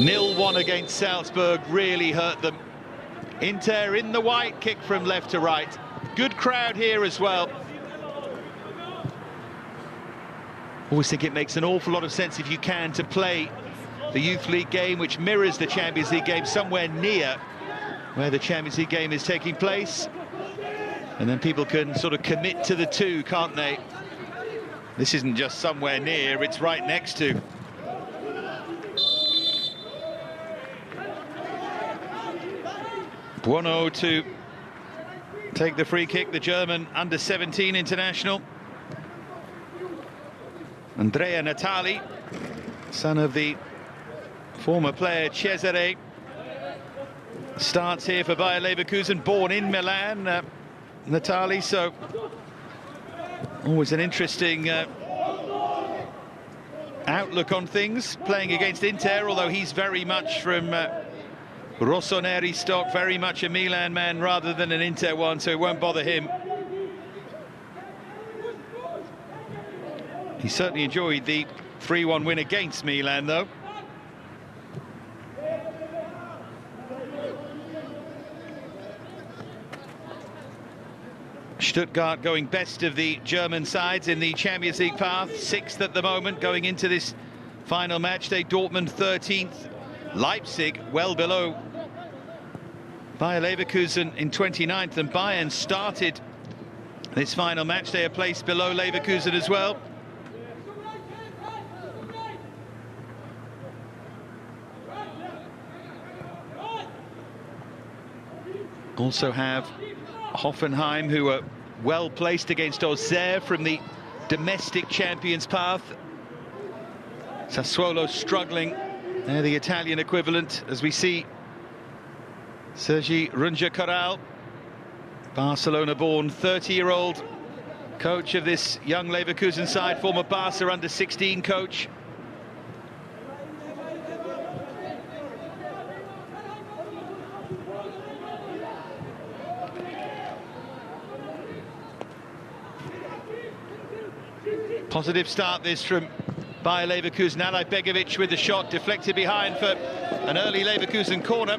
0-1 against Salzburg really hurt them. Inter in the white, kick from left to right. Good crowd here as well. Always think it makes an awful lot of sense, if you can, to play the Youth League game, which mirrors the Champions League game, somewhere near where the Champions League game is taking place. And then people can sort of commit to the two, can't they? This isn't just somewhere near, it's right next to. Buono to take the free kick, the German under-17 international. Andrea Natali, son of the former player Cesare, starts here for Bayer Leverkusen, born in Milan, Natali, so always an interesting outlook on things, playing against Inter, although he's very much from Rossoneri stock, very much a Milan man rather than an Inter one, so it won't bother him. He certainly enjoyed the 3-1 win against Milan, though. Stuttgart going best of the German sides in the Champions League path, 6th at the moment going into this final match day. Dortmund 13th, Leipzig well below Bayer Leverkusen in 29th, and Bayern started this final match day a place below Leverkusen as well. Also have Hoffenheim, who are well placed against Auxerre from the domestic champions path. Sassuolo struggling, they're the Italian equivalent, as we see Sergi Runja-Corral, Barcelona-born 30-year-old coach of this young Leverkusen side, former Barca under-16 coach. Positive start this from Bayer Leverkusen. Alay Begovic with the shot, deflected behind for an early Leverkusen corner.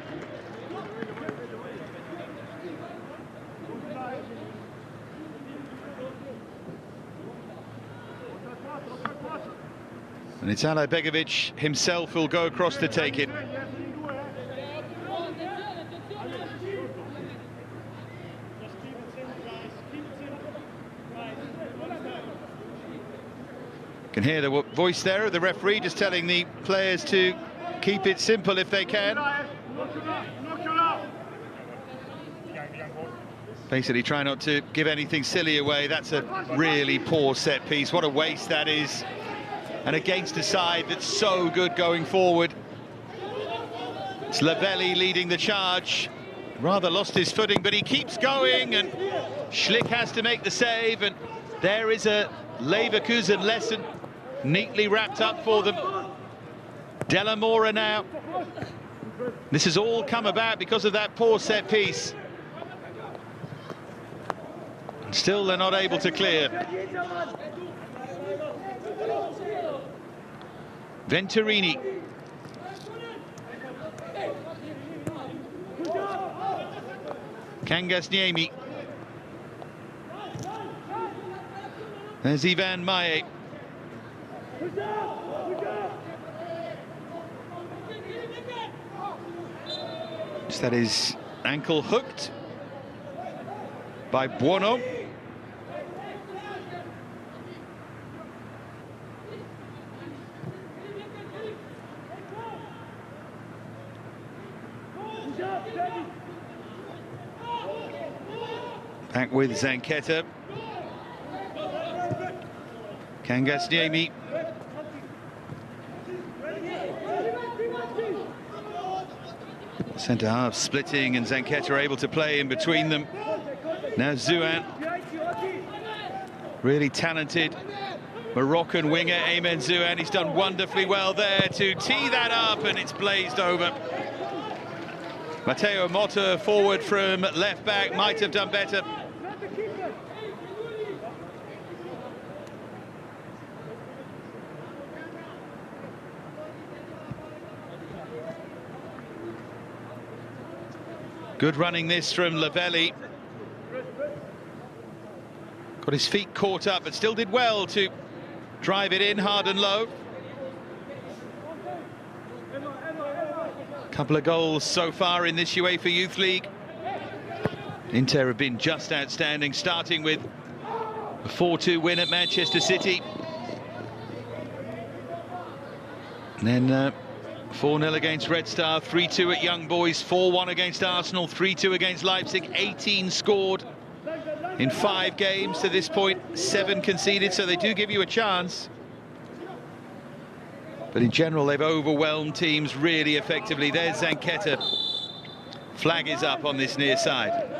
And it's Alay Begovic himself who'll go across to take it. Can hear the voice there of the referee just telling the players to keep it simple if they can. Basically try not to give anything silly away. That's a really poor set piece. What a waste that is. And against a side that's so good going forward. It's Lavelli leading the charge. Rather lost his footing, but he keeps going, and Schlick has to make the save, and there is a Leverkusen lesson neatly wrapped up for them. Della Mora now. This has all come about because of that poor set piece. Still they're not able to clear. Venturini. Kangasniemi. There's Ivan Maye. Just had his ankle hooked by Buono. Back with Zanchetta. Kangasniemi. Centre half splitting, and Zanchetta able to play in between them. Now Zouan, really talented Moroccan winger, Aymen Zouan. He's done wonderfully well there to tee that up, and it's blazed over. Matteo Motta forward from left back, might have done better. Good running this from Lavelli. Got his feet caught up, but still did well to drive it in hard and low. Couple of goals so far in this UEFA Youth League. Inter have been just outstanding, starting with a 4-2 win at Manchester City. And then 4-0 against Red Star, 3-2 at Young Boys, 4-1 against Arsenal, 3-2 against Leipzig, 18 scored in 5 games to this point, 7 conceded, so they do give you a chance. But in general, they've overwhelmed teams really effectively. There's Zanchetta. Flag is up on this near side.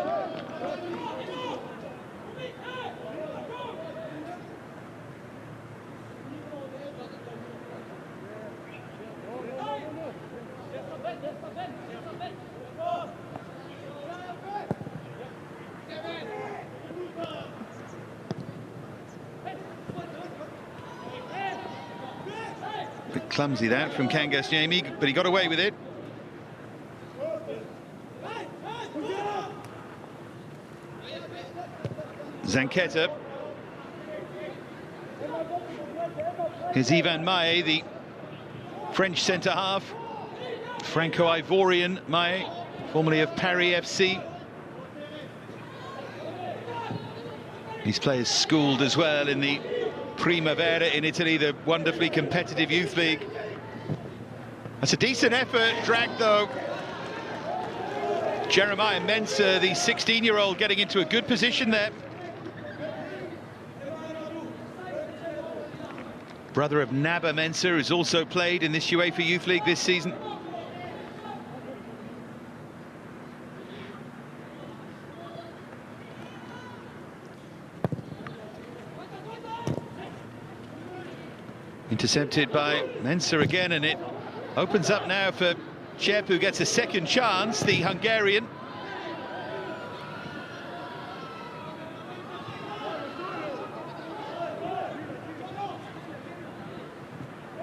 Bit clumsy that from Kangasniemi, but he got away with it. Zanchetta. Here's Ivan Maé, the French centre-half. Franco-Ivorian Maé, formerly of Paris FC. These players schooled as well in the Primavera in Italy, the wonderfully competitive youth league. That's a decent effort, dragged though. Jeremiah Mensah, the 16-year-old, getting into a good position there. Brother of Naba Mensah, who's also played in this UEFA Youth League this season. Intercepted by Mensah again, and it opens up now for Cep, who gets a second chance, the Hungarian.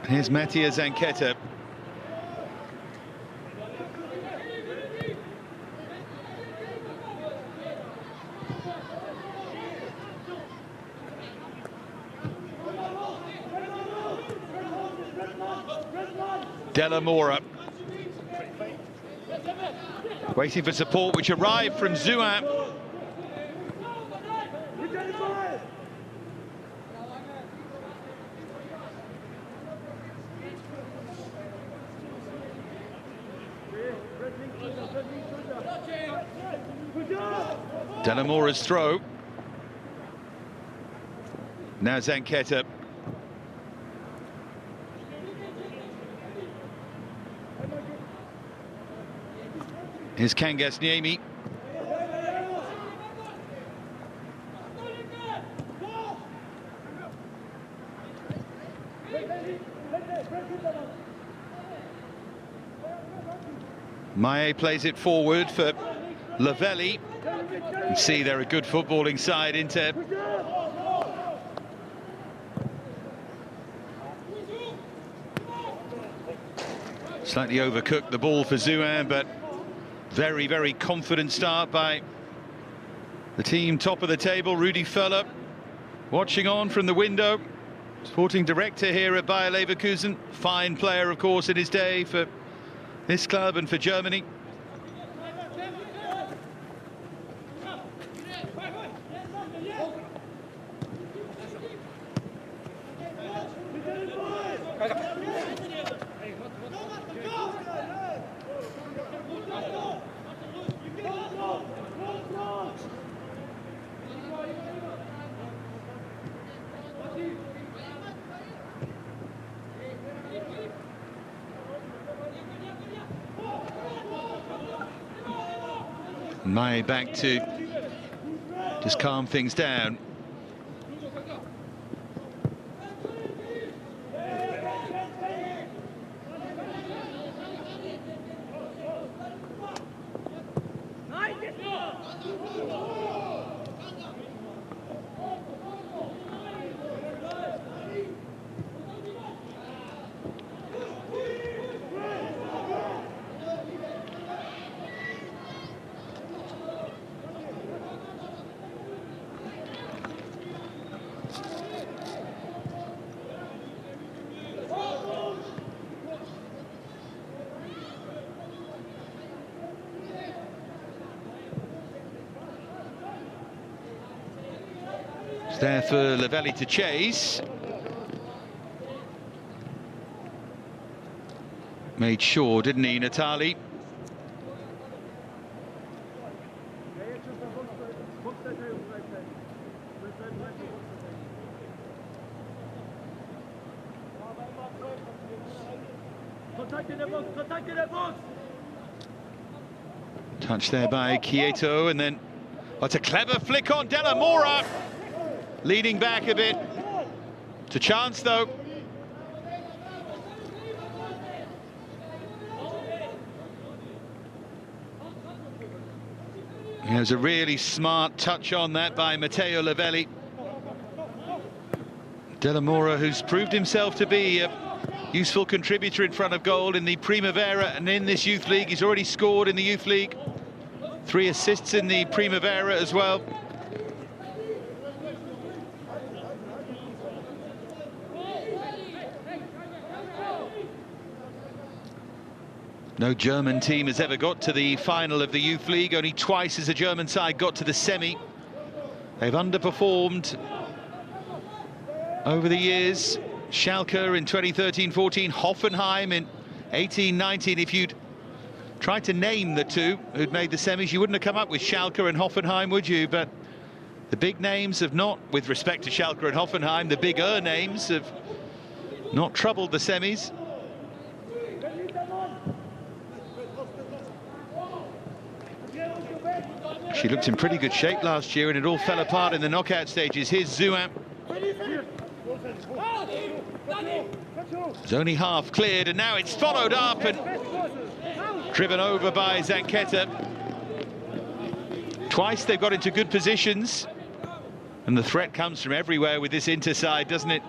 Here's Mattia Zanchetta. Della Mora. Waiting for support, which arrived from Zouin. Della Mora's throw. Now Zanchetta. Here's Kangasniemi. Maé plays it forward for Lavelli. You see they're a good footballing side, Inter. Slightly overcooked the ball for Zouin, but very, very confident start by the team top of the table. Rudi Völler watching on from the window. Sporting director here at Bayer Leverkusen. Fine player, of course, in his day for this club and for Germany. Maé back to just calm things down. There for Lavelli to chase. Made sure, didn't he, Natali? Touch there by Quieto, and then it's a clever flick on Della Mora. Leading back a bit. To chance, though. There's a really smart touch on that by Matteo Lavelli. Della Mora, who's proved himself to be a useful contributor in front of goal in the Primavera and in this Youth League. He's already scored in the Youth League. 3 assists in the Primavera as well. No German team has ever got to the final of the Youth League. Only twice has a German side got to the semi. They've underperformed over the years. Schalke in 2013-14, Hoffenheim in 18-19. If you'd tried to name the two who'd made the semis, you wouldn't have come up with Schalke and Hoffenheim, would you? But the big names have not, with respect to Schalke and Hoffenheim, the bigger names have not troubled the semis. She looked in pretty good shape last year, and it all fell apart in the knockout stages. Here's Zouin. It's only half cleared, and now it's followed up and driven over by Zanchetta. Twice they've got into good positions, and the threat comes from everywhere with this interside, doesn't it?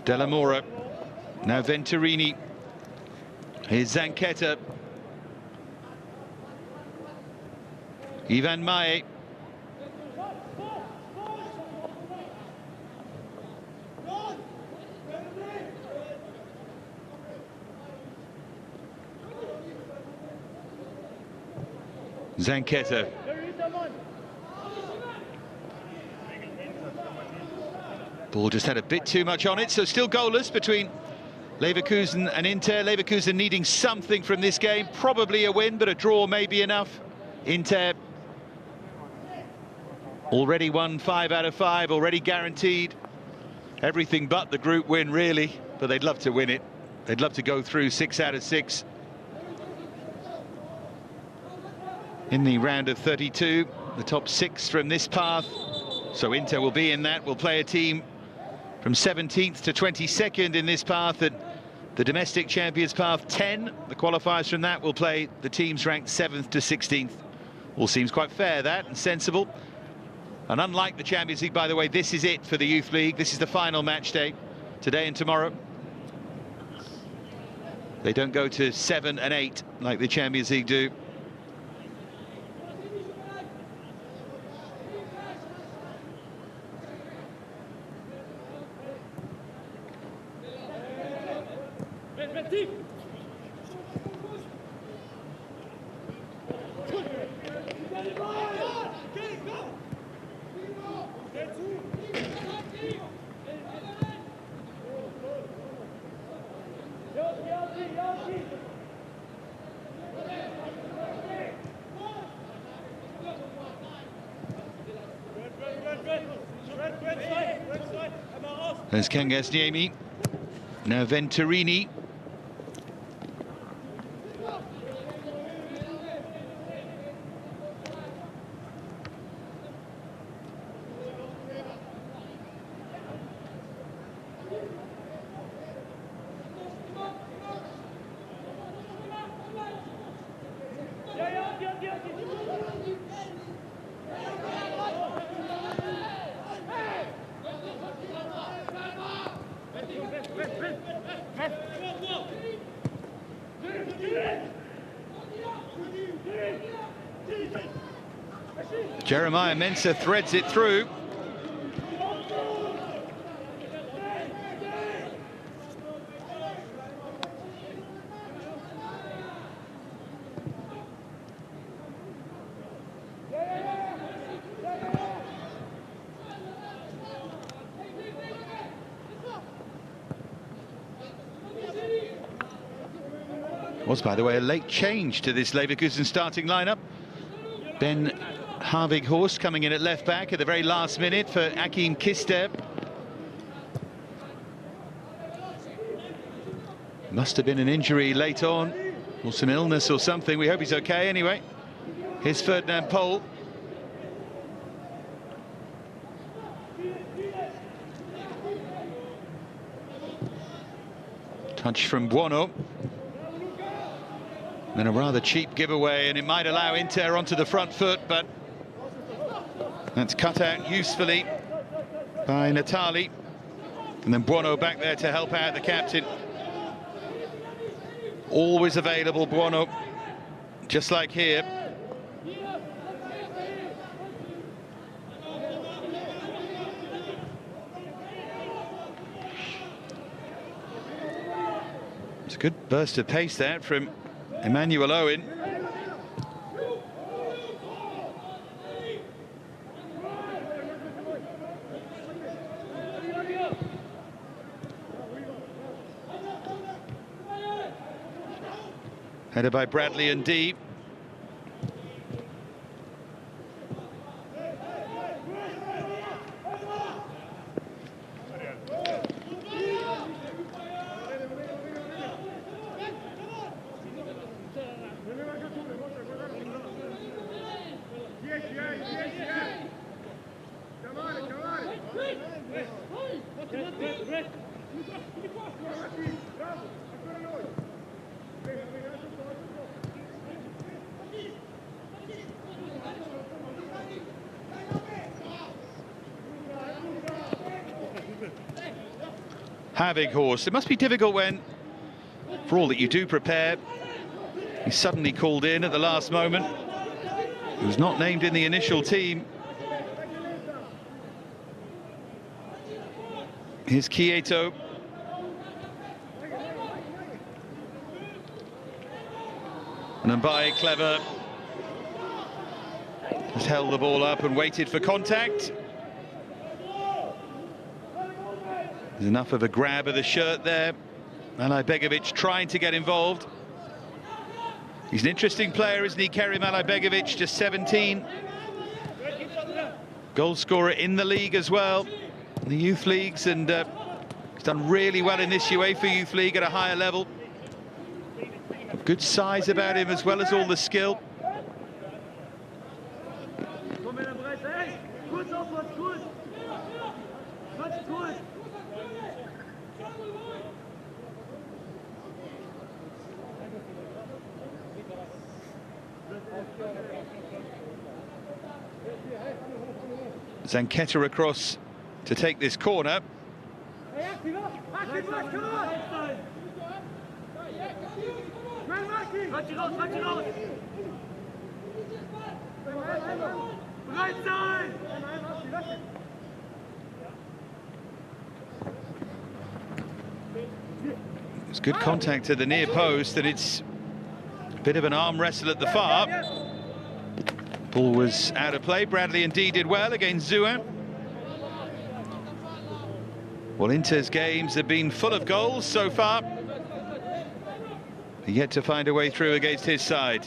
Della Mora, now Venturini. Here's Zanchetta. Ivan Mae. Zanchetta. Ball just had a bit too much on it, so still goalless between Leverkusen and Inter. Leverkusen needing something from this game, probably a win, but a draw may be enough. Inter already won 5 out of 5, already guaranteed everything but the group win, really, but they'd love to win it. They'd love to go through 6 out of 6 in the round of 32, the top 6 from this path. So Inter will be in that, will play a team from 17th to 22nd in this path, and the domestic champions path 10. The qualifiers from that will play the teams ranked 7th to 16th. All seems quite fair, that, and sensible. And unlike the Champions League, by the way, this is it for the Youth League. This is the final match day, today and tomorrow. They don't go to 7 and 8 like the Champions League do. There's Kangasniemi, now Venturini. Jeremiah Mensah threads it through. Was, by the way, a late change to this Leverkusen starting lineup. Ben Harvighorst coming in at left back at the very last minute for Akim Kister. Must have been an injury late on, or some illness or something. We hope he's okay anyway. Here's Ferdinand Pohl. Touch from Buono. And a rather cheap giveaway, and it might allow Inter onto the front foot, but that's cut out usefully by Natali. And then Buono back there to help out the captain. Always available, Buono, just like here. It's a good burst of pace there from Emmanuel Owen. Headed by Bradley and D. Harvighorst. It must be difficult when, for all that you do prepare, he's suddenly called in at the last moment. He was not named in the initial team. Here's Quieto. And Mbaye, clever, has held the ball up and waited for contact. There's enough of a grab of the shirt there. Alajbegovic trying to get involved. He's an interesting player, isn't he, Kerim Alajbegovic, just 17. Goal scorer in the league as well, in the youth leagues, and he's done really well in this UEFA Youth League at a higher level. Good size about him as well as all the skill. Zanquetta across to take this corner. It's good contact at the near post, and it's a bit of an arm wrestle at the far. Ball was out of play. Bradley indeed did well against Zua. Well, Inter's games have been full of goals so far. Yet to find a way through against his side.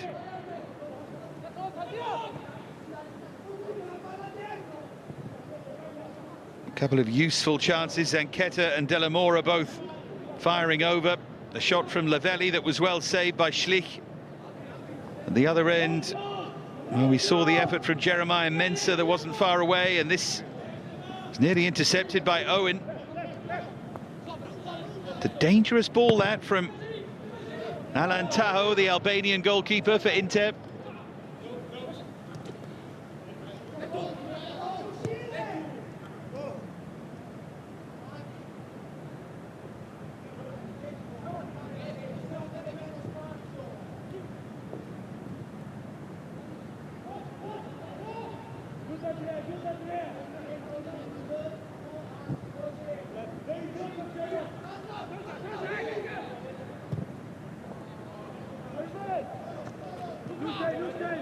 A couple of useful chances. Zanquetta and Delamora both firing over. A shot from Lavelli that was well saved by Schlich. At the other end, well, we saw the effort from Jeremiah Mensah that wasn't far away, and this was nearly intercepted by Owen. It's a dangerous ball, that, from Alan Taho, the Albanian goalkeeper for Inter.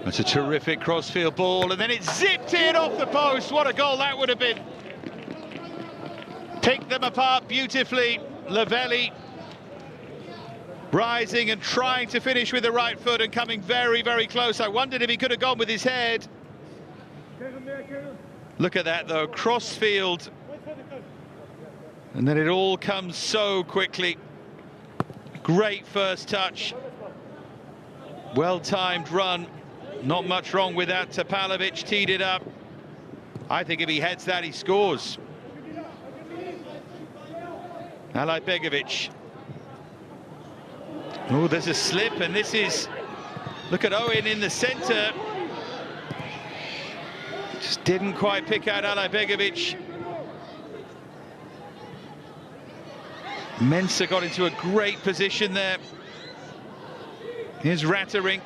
That's a terrific crossfield ball, and then it zipped in off the post. What a goal that would have been. Picked them apart beautifully. Lavelli rising and trying to finish with the right foot and coming very, very close. I wondered if he could have gone with his head. Look at that, though, crossfield. And then it all comes so quickly. Great first touch. Well-timed run. Not much wrong with that. Topalovic teed it up. I think if he heads that, he scores. Begovic. Oh, there's a slip, and this is... Look at Owen in the centre. Just didn't quite pick out Begovic. Mensah got into a great position there. Here's Ratterink.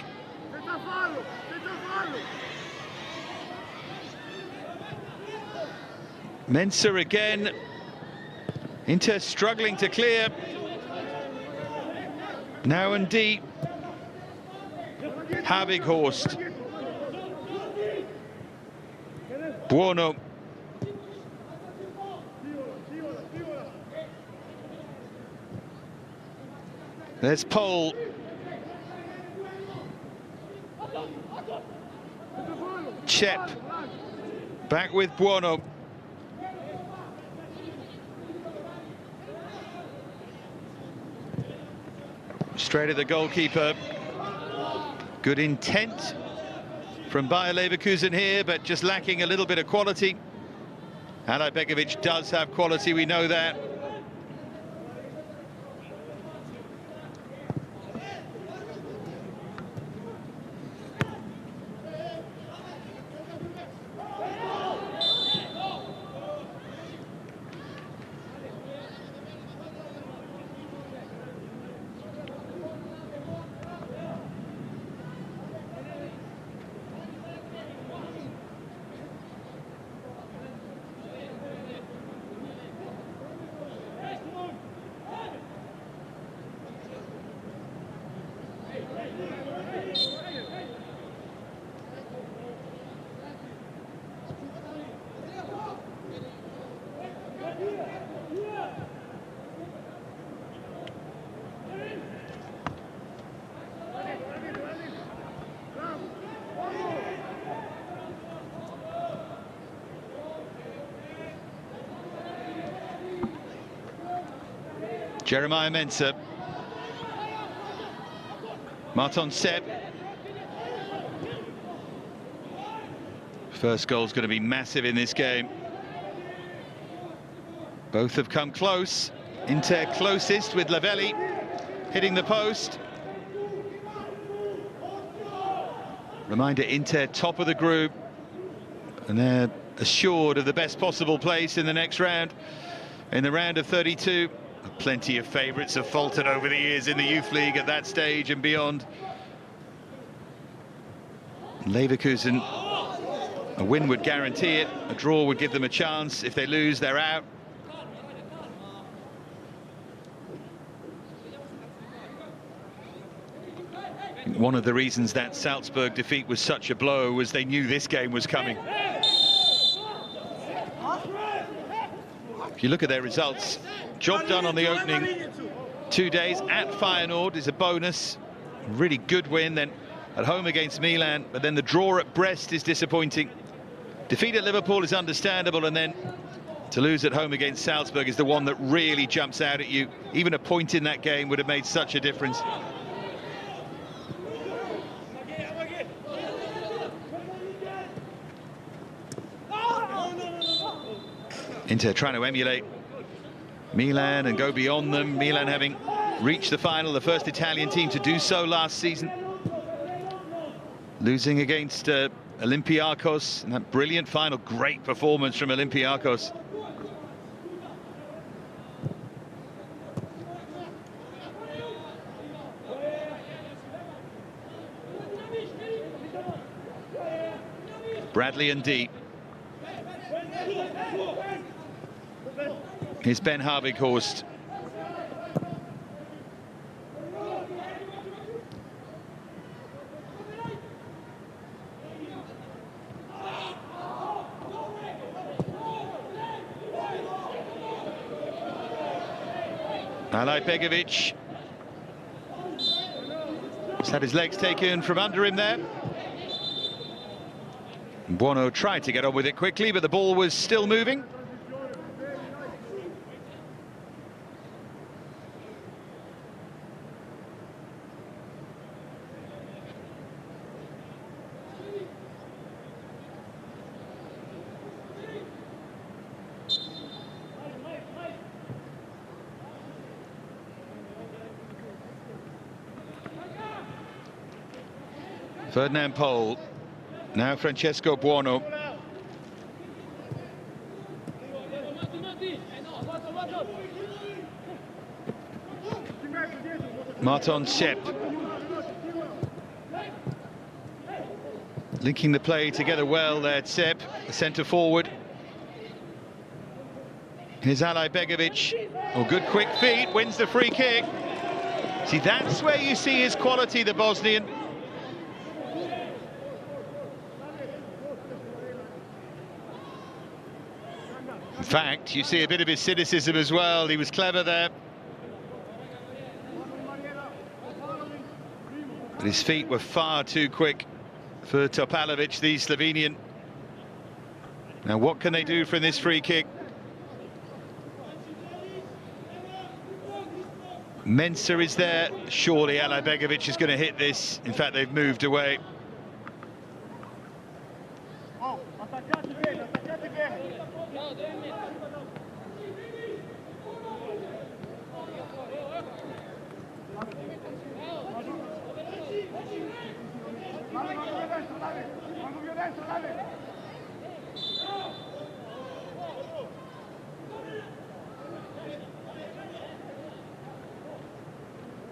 Mensah again. Inter struggling to clear. Now and deep. Havighorst. Buono. There's Pole. Chep. Back with Buono. Straight at the goalkeeper. Good intent from Bayer Leverkusen here, but just lacking a little bit of quality. Begovic does have quality, we know that. Jeremiah Mensah. Martin Sepp. First goal's going to be massive in this game. Both have come close. Inter closest with Lavelli hitting the post. Reminder, Inter top of the group, and they're assured of the best possible place in the next round, in the round of 32. Plenty of favourites have faltered over the years in the Youth League at that stage and beyond. Leverkusen, a win would guarantee it, a draw would give them a chance. If they lose, they're out. One of the reasons that Salzburg defeat was such a blow was they knew this game was coming. If you look at their results, job done on the opening 2 days at Feyenoord is a bonus. Really good win, then at home against Milan, but then the draw at Brest is disappointing. Defeat at Liverpool is understandable, and then to lose at home against Salzburg is the one that really jumps out at you. Even a point in that game would have made such a difference. Inter trying to emulate Milan and go beyond them. Milan having reached the final, the first Italian team to do so last season. Losing against Olympiacos in that brilliant final. Great performance from Olympiacos. Bradley and deep. Here's Ben Havighorst. Alay Begovic has had his legs taken from under him there. Buono tried to get on with it quickly, but the ball was still moving. Ferdinand Pol, now Francesco Buono. Marton Sepp. Linking the play together well there, Sepp, the centre forward. Here's Alay Begovic. Oh, good quick feet, wins the free kick. See, that's where you see his quality, the Bosnian. In fact, you see a bit of his cynicism as well. He was clever there. But his feet were far too quick for Topalovic, the Slovenian. Now, what can they do from this free kick? Mensah is there. Surely Alay Begovic is going to hit this. In fact, they've moved away.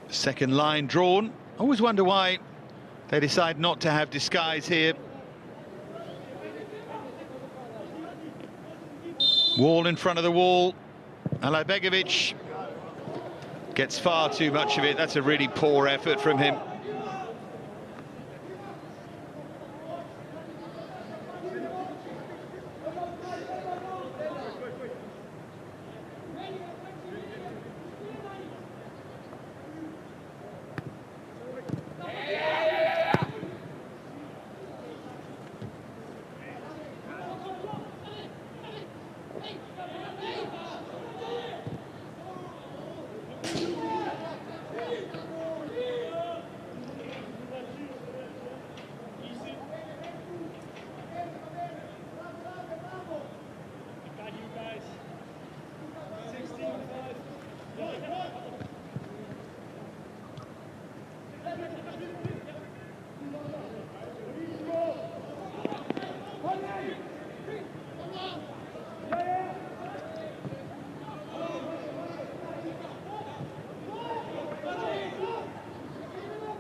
Second line drawn. Always wonder why they decide not to have disguise here. Wall in front of the wall. Alay Begovic gets far too much of it. That's a really poor effort from him.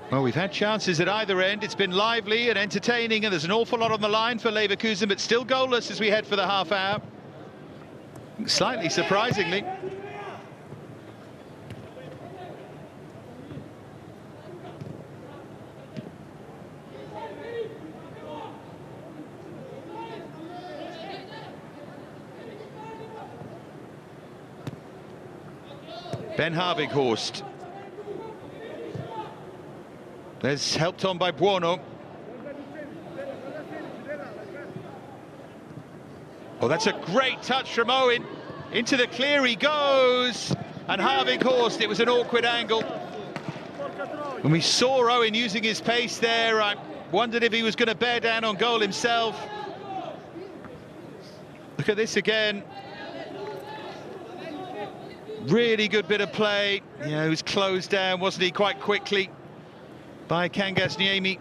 Well, we've had chances at either end. It's been lively and entertaining, and there's an awful lot on the line for Leverkusen, but still goalless as we head for the half hour. Slightly surprisingly. Ben Harvighorst. There's helped on by Buono. Oh, that's a great touch from Owen. Into the clear he goes. And Harvighorst, it was an awkward angle. When we saw Owen using his pace there, I wondered if he was going to bear down on goal himself. Look at this again. Really good bit of play. Yeah, he was closed down, wasn't he, quite quickly by Kangas Niemi.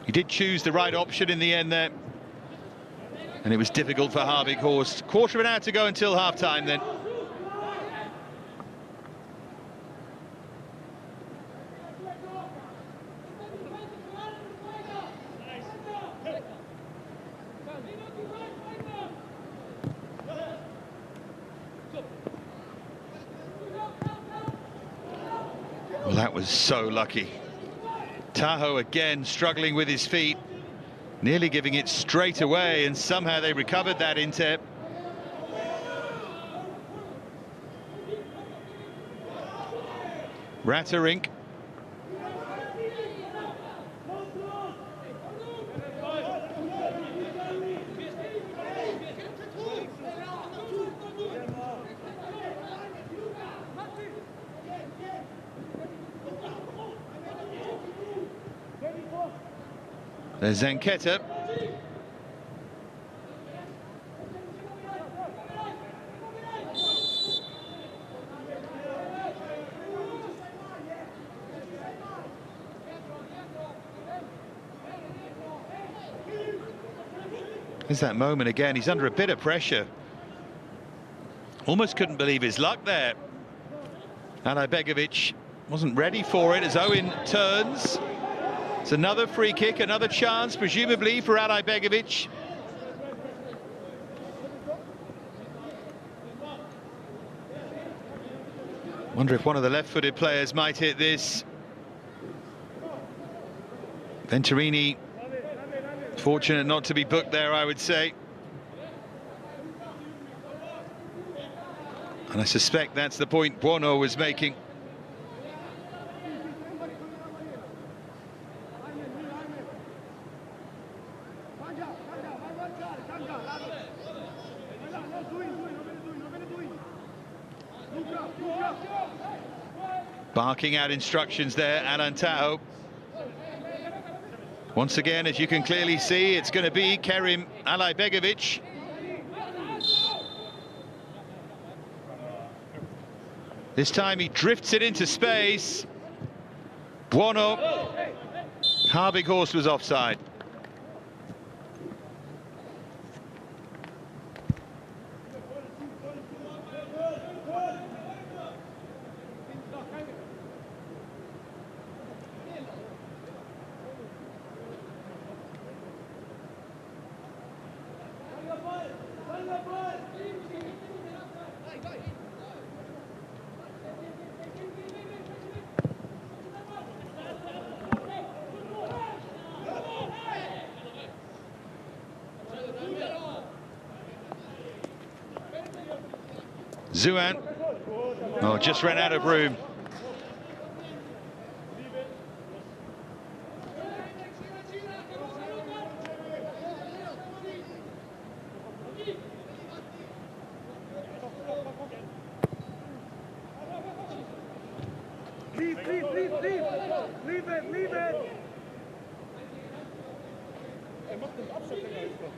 He did choose the right option in the end there. And it was difficult for Harvighorst. Quarter of an hour to go until half-time then. Well, that was so lucky. Tahoe again struggling with his feet, nearly giving it straight away, and somehow they recovered that, Inter. Ratterink. There's Zanquetta. There's that moment again, he's under a bit of pressure. Almost couldn't believe his luck there. Begovic wasn't ready for it as Owen turns. It's another free kick, another chance, presumably for Begovic. Wonder if one of the left-footed players might hit this. Venturini, fortunate not to be booked there, I would say. And I suspect that's the point Buono was making. Barking out instructions there, Alantao. Once again, as you can clearly see, it's going to be Kerim Begovic. This time he drifts it into space. Buono. Harbighorst was offside. Zouan, oh, just ran out of room. Leave it. Er macht den Abschlussgänger einfach.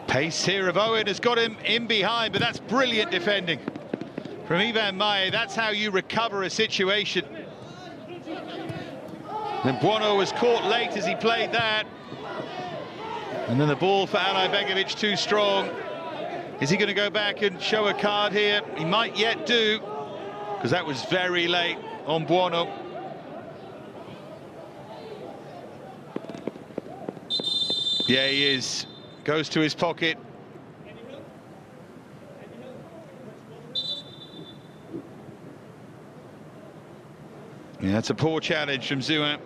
Pace here of Owen has got him in behind, but that's brilliant defending from Ivan Maye. That's how you recover a situation. Then Buono was caught late as he played that. And then the ball for Begovic too strong. Is he going to go back and show a card here? He might yet do, because that was very late on Buono. Yeah, he is. Goes to his pocket. Yeah, that's a poor challenge from Zouan.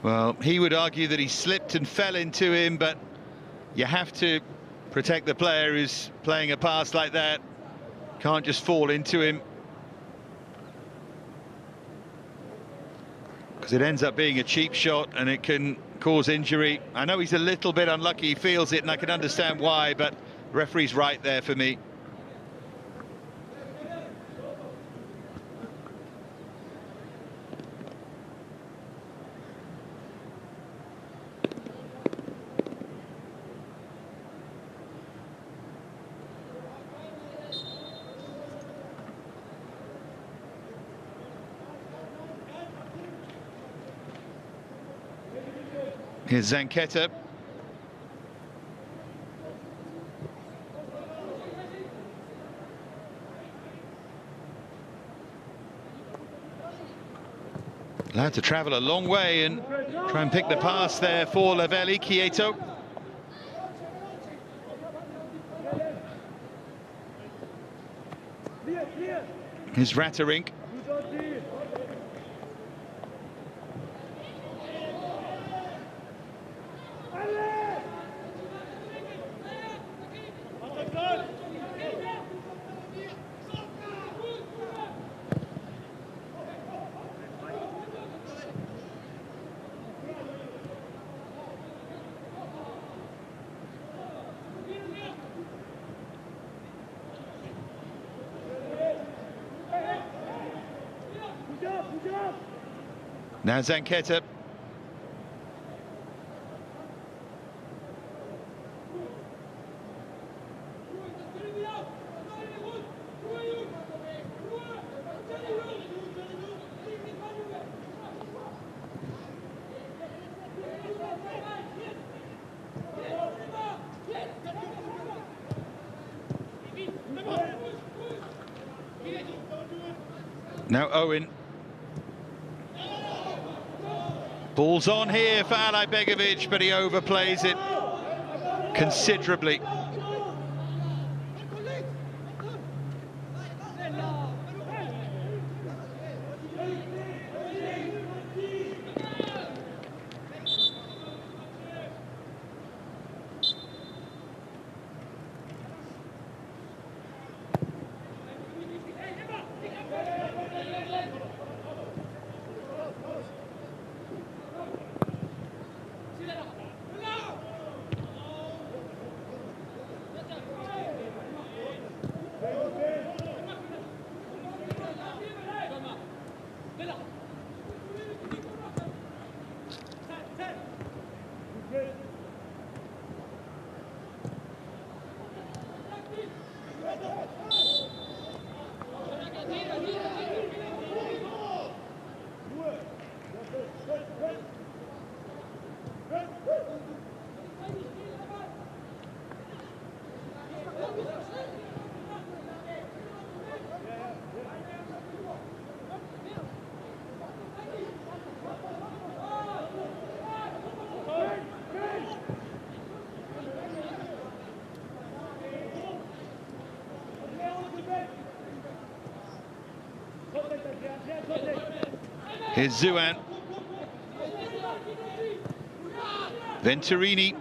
Well, he would argue that he slipped and fell into him, but you have to protect the player who's playing a pass like that. Can't just fall into him, because it ends up being a cheap shot and it can cause injury. I know he's a little bit unlucky, he feels it, and I can understand why, but the referee's right there for me. Here's Zanquetta. Allowed to travel a long way and try and pick the pass there for Lavelli. Quieto. Here's Ratterink. Now Zanqueta. Now Owen. Ball's on here for Ali Begovic, but he overplays it considerably. Here's Zuan. Venturini.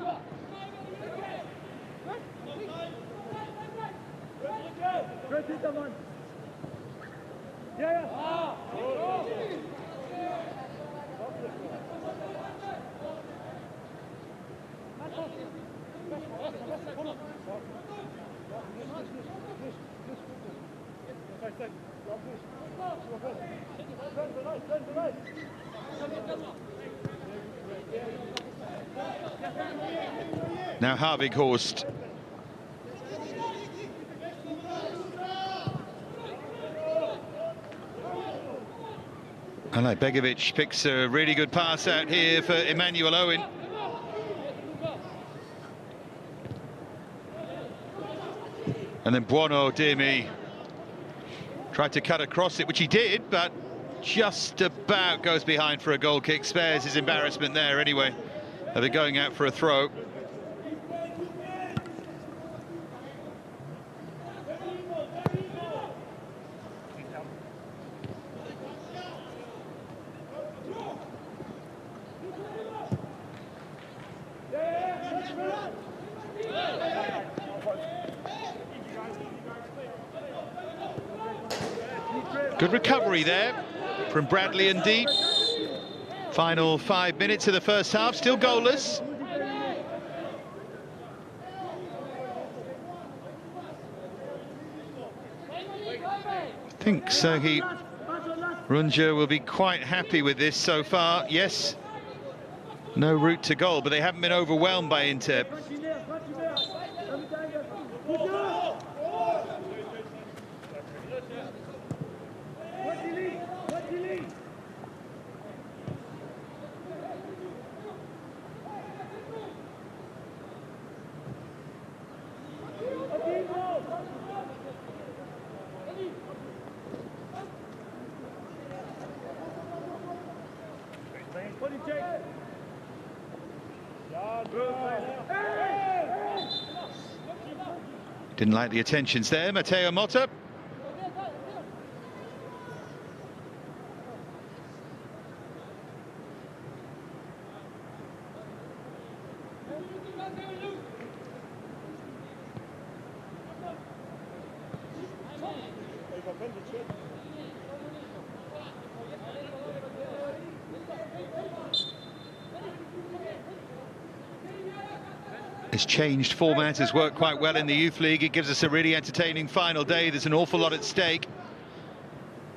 Now Harvighorst. Ali Begovic picks a really good pass out here for Emmanuel Owen. And then Buono, dear me, tried to cut across it, which he did, but just about goes behind for a goal kick. Spares his embarrassment there anyway, of it going out for a throw. Good recovery there from Bradley and Deep. Final 5 minutes of the first half, still goalless. I think Sergi Runja will be quite happy with this so far. Yes, no route to goal, but they haven't been overwhelmed by Inter. Didn't like the attentions there, Matteo Motta. It's changed format, has worked quite well in the Youth League. It gives us a really entertaining final day. There's an awful lot at stake.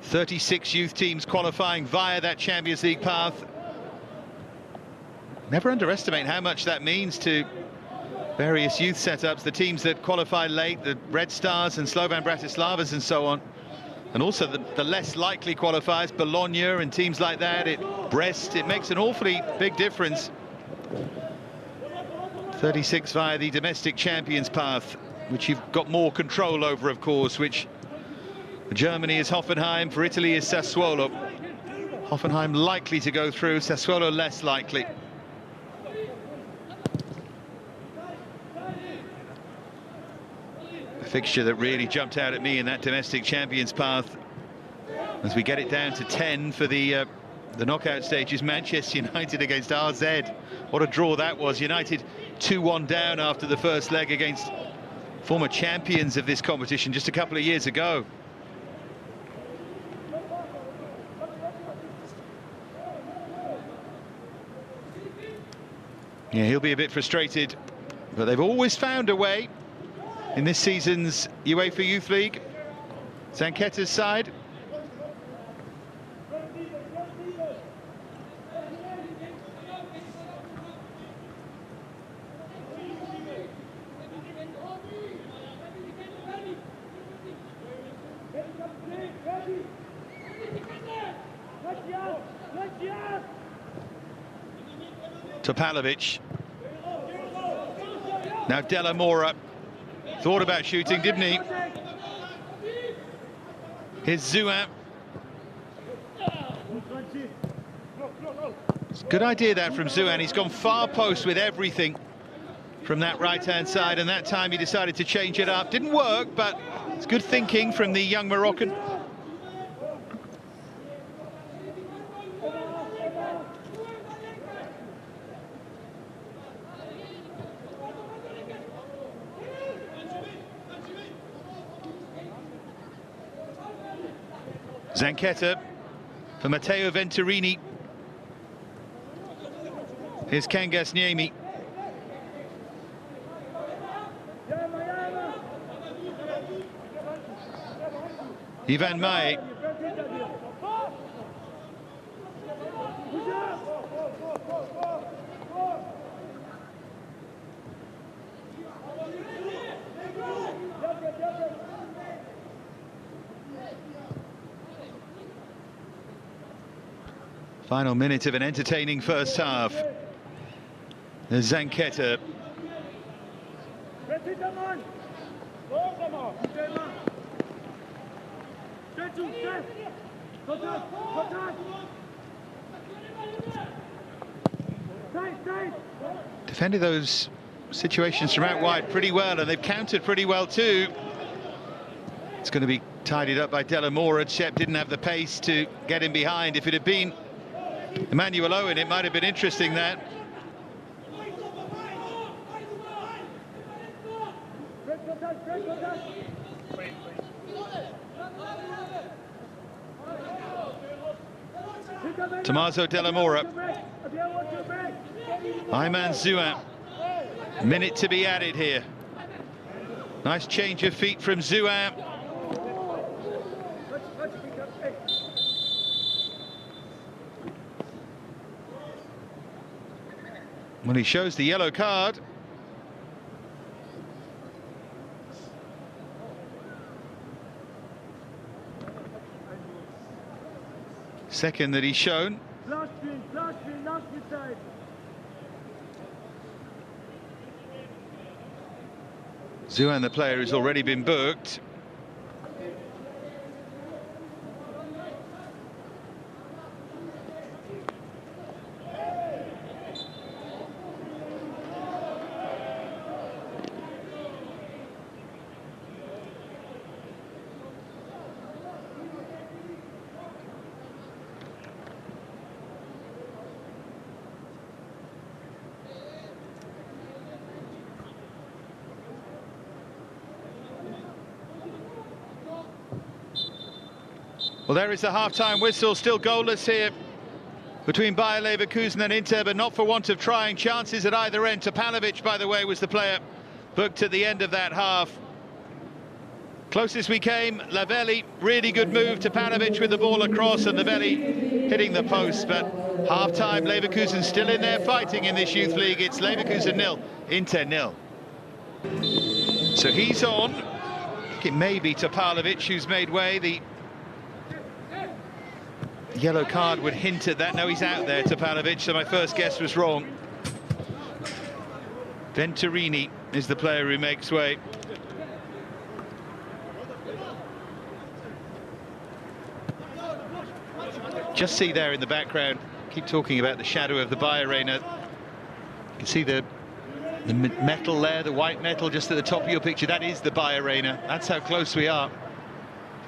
36 youth teams qualifying via that Champions League path. Never underestimate how much that means to various youth setups, the teams that qualify late, the Red Stars and Slovan Bratislavas and so on. And also the less likely qualifiers, Bologna and teams like that, Brest, it makes an awfully big difference. 36 via the domestic champions path, which you've got more control over, of course, which for Germany is Hoffenheim, for Italy is Sassuolo. Hoffenheim likely to go through, Sassuolo less likely. A fixture that really jumped out at me in that domestic champions path, as we get it down to 10 for the knockout stages. Manchester United against RZ. What a draw that was. United 2-1 down after the first leg against former champions of this competition just a couple of years ago. Yeah, he'll be a bit frustrated, but they've always found a way in this season's UEFA Youth League. Zanchetta's side. Topalovic. Now Della Mora thought about shooting, didn't he? Here's Zouin. It's a good idea that from Zouin. He's gone far post with everything from that right-hand side, and that time he decided to change it up. Didn't work, but it's good thinking from the young Moroccan. Zanchetta for Matteo Venturini. Here's Kangas Niemi. Ivan Mae. Final minute of an entertaining first half. Zanchetta. Defended those situations from out wide pretty well, and they've countered pretty well too. It's going to be tidied up by Della Mora. Shep didn't have the pace to get him behind. If it had been Emmanuel Owen, it might have been interesting, that. Tommaso Della Mora. Ayman Zouin. Minute to be added here. Nice change of feet from Zouin. Well, he shows the yellow card. Second that he's shown. Zouin, the player, has already been booked. Well, there is the half-time whistle, still goalless here between Bayer Leverkusen and Inter, but not for want of trying. Chances at either end. Topalovic, by the way, was the player booked at the end of that half. Closest we came, Lavelli, really good move. Topalovic with the ball across and Lavelli hitting the post, but half-time, Leverkusen still in there fighting in this youth league. It's Leverkusen 0, Inter 0. So he's on. It may be Topalovic who's made way. The yellow card would hint at that. No, he's out there, Topalovic, so my first guess was wrong. Venturini is the player who makes way. Just see there in the background, keep talking about the shadow of the Bayer Arena. You can see the metal there, the white metal just at the top of your picture. That is the Bayer Arena. That's how close we are.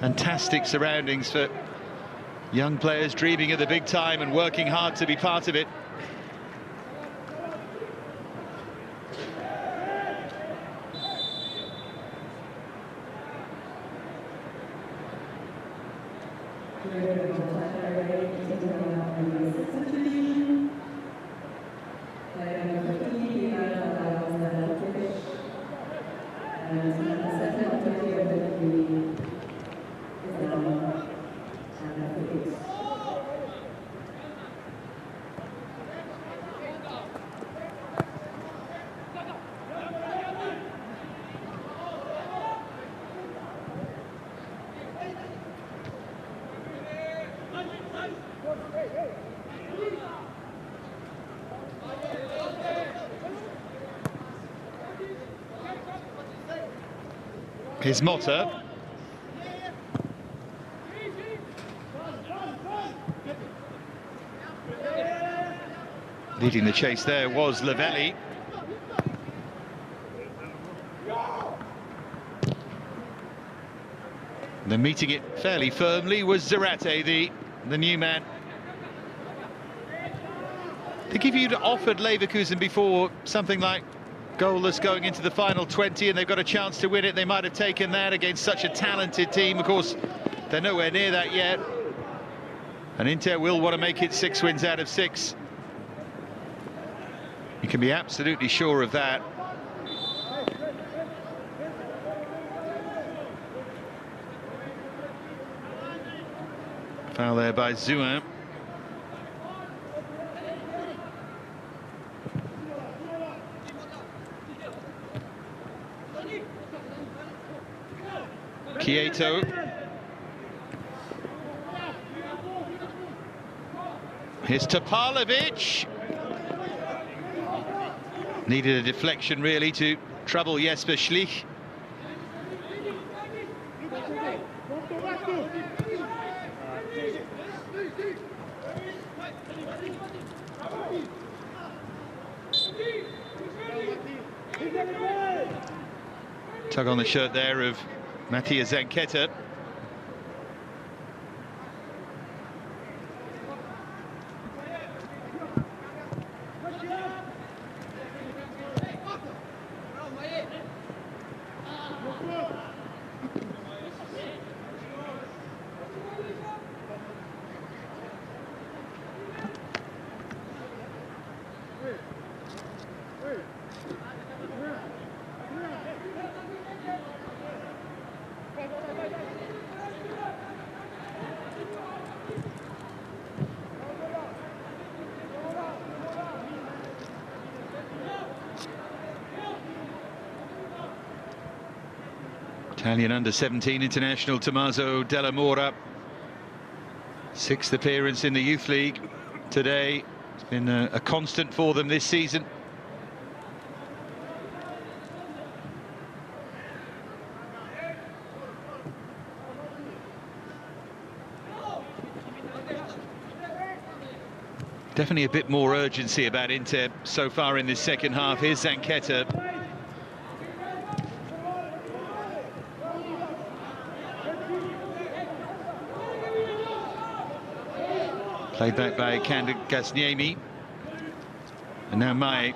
Fantastic surroundings for young players dreaming of the big time and working hard to be part of it. Here's Motta. Leading the chase there was Lavelli. Then meeting it fairly firmly was Zarate, the new man. I think if you'd offered Leverkusen before something like goalless going into the final 20 and they've got a chance to win it, they might have taken that against such a talented team. Of course, they're nowhere near that yet. And Inter will want to make it 6 wins out of 6. You can be absolutely sure of that. Foul there by Zouin. Quieto. Here's Topalovic. Needed a deflection really to trouble Jesper Schlich. Tug on the shirt there of Matthias Zanchetta. Italian under-17 international Tommaso Della Mora. 6th appearance in the Youth League today. It's been a constant for them this season. Definitely a bit more urgency about Inter so far in this second half. Here's Zanchetta. Played back by Gasniemi. And now Mai.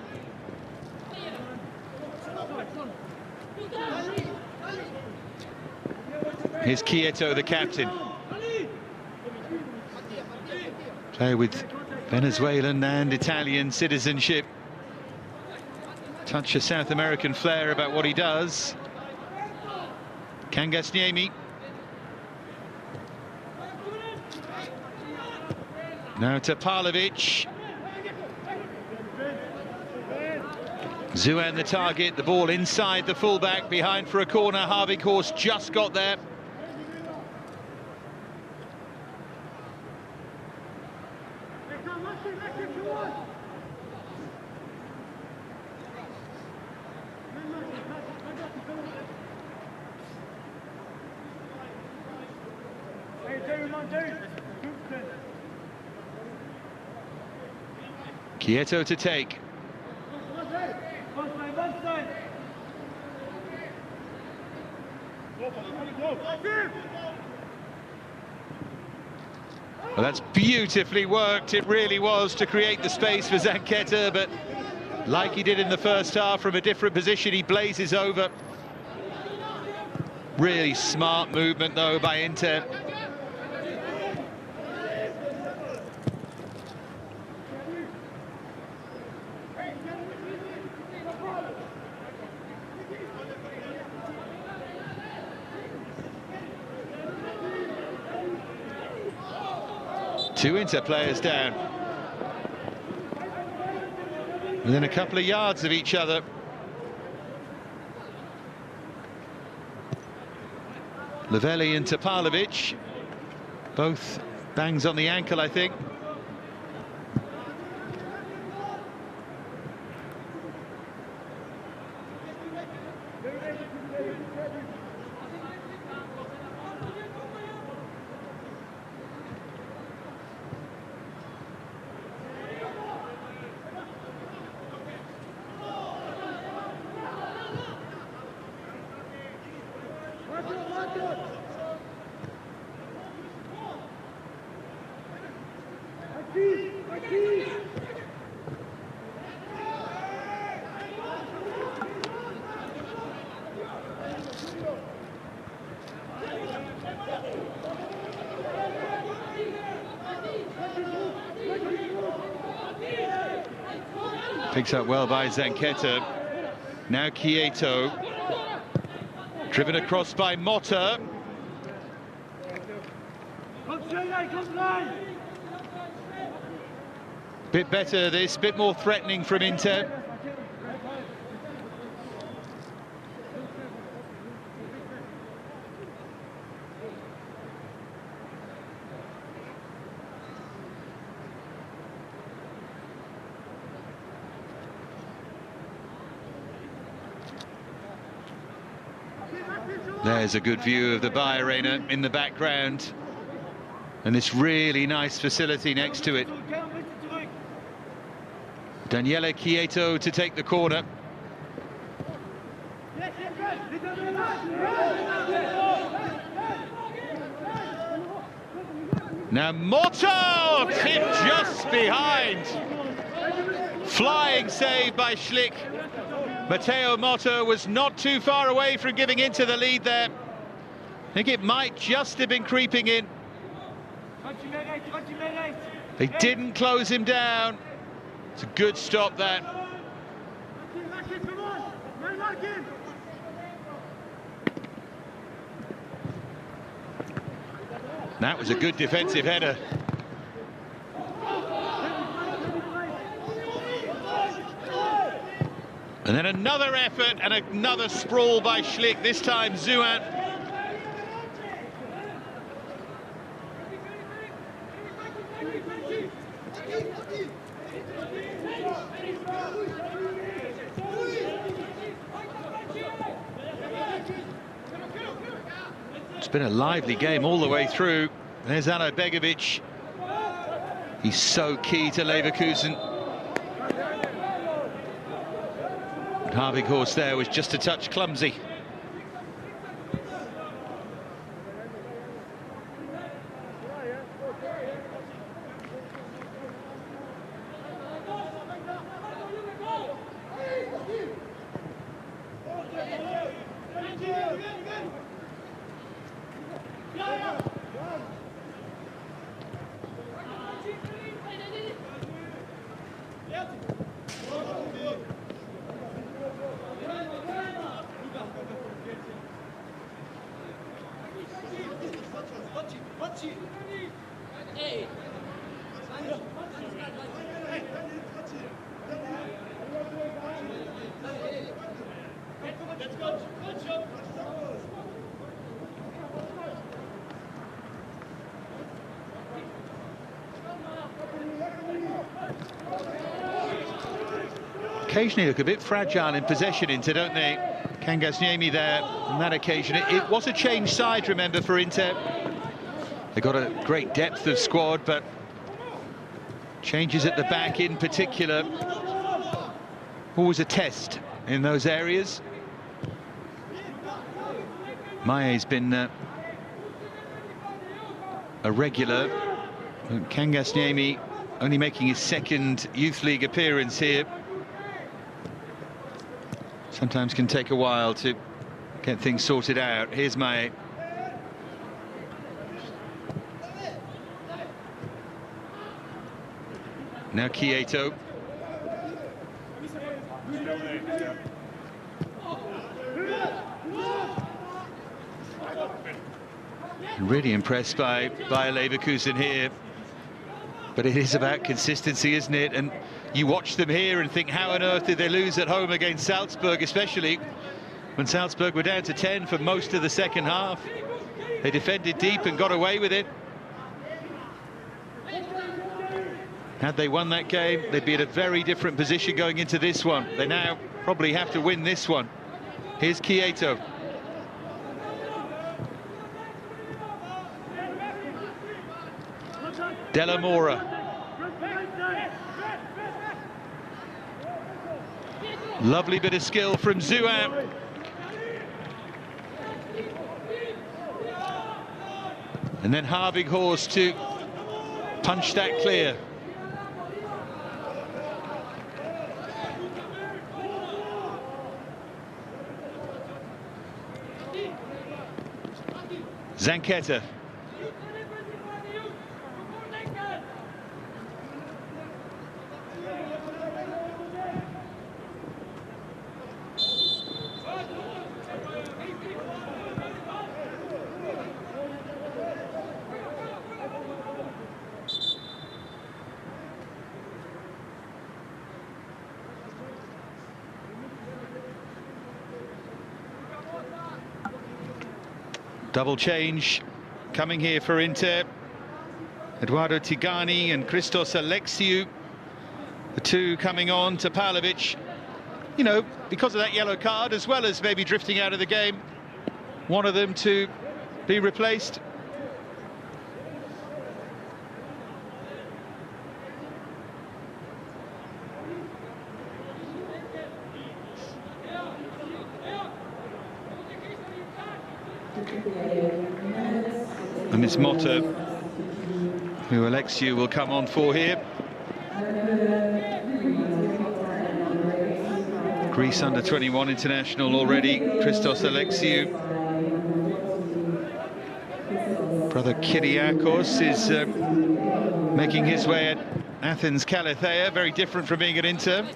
Here's Quieto, the captain. Player with Venezuelan and Italian citizenship. Touch of South American flair about what he does. Kangasniemi. Now to Pavlovic. Zuan the target, the ball inside the fullback, behind for a corner. Harvinghorst just got there. Quieto to take. Well, that's beautifully worked, it really was, to create the space for Zanchetta, but like he did in the first half, from a different position, he blazes over. Really smart movement, though, by Inter. Two Inter players down, within a couple of yards of each other. Lavelli and Topalovic, both bangs on the ankle, I think. Picks up well by Zanchetta. Now Quieto. Driven across by Motta. Bit better this, bit more threatening from Inter. There's a good view of the Bay Arena in the background, and this really nice facility next to it. Daniele Quieto to take the corner. Now Motta, tipped just behind. Flying save by Schlick. Matteo Motta was not too far away from giving into the lead there. I think it might just have been creeping in. They didn't close him down. It's a good stop, that. That was a good defensive header. And then another effort and another sprawl by Schlick, this time Zuan. It's been a lively game all the way through. There's Alo Begovic. He's so key to Leverkusen. Harvinghorst there was just a touch clumsy. Occasionally look a bit fragile in possession, Inter, don't they? Kangasniemi there on that occasion. It was a changed side, remember, for Inter. They got a great depth of squad, but changes at the back in particular, always a test in those areas. Mae's been a regular. Kangasniemi only making his second Youth League appearance here. Sometimes can take a while to get things sorted out. Here's Mae. Now Quieto. Really impressed by Leverkusen here. But it is about consistency, isn't it? And you watch them here and think, how on earth did they lose at home against Salzburg, especially when Salzburg were down to 10 for most of the second half. They defended deep and got away with it. Had they won that game, they'd be in a very different position going into this one. They now probably have to win this one. Here's Quieto. Della Mora. Lovely bit of skill from Zouam. And then Harvighorst to punch that clear. Zanchetta. Double change coming here for Inter. Eduardo Tigani and Christos Alexiou, the two coming on. Tapalovic, you know, because of that yellow card, as well as maybe drifting out of the game, one of them to be replaced. And it's Motta, who Alexiou will come on for here. Greece under-21 international already, Christos Alexiou. Brother Kyriakos is making his way at Athens Kallithea, very different from being at Inter.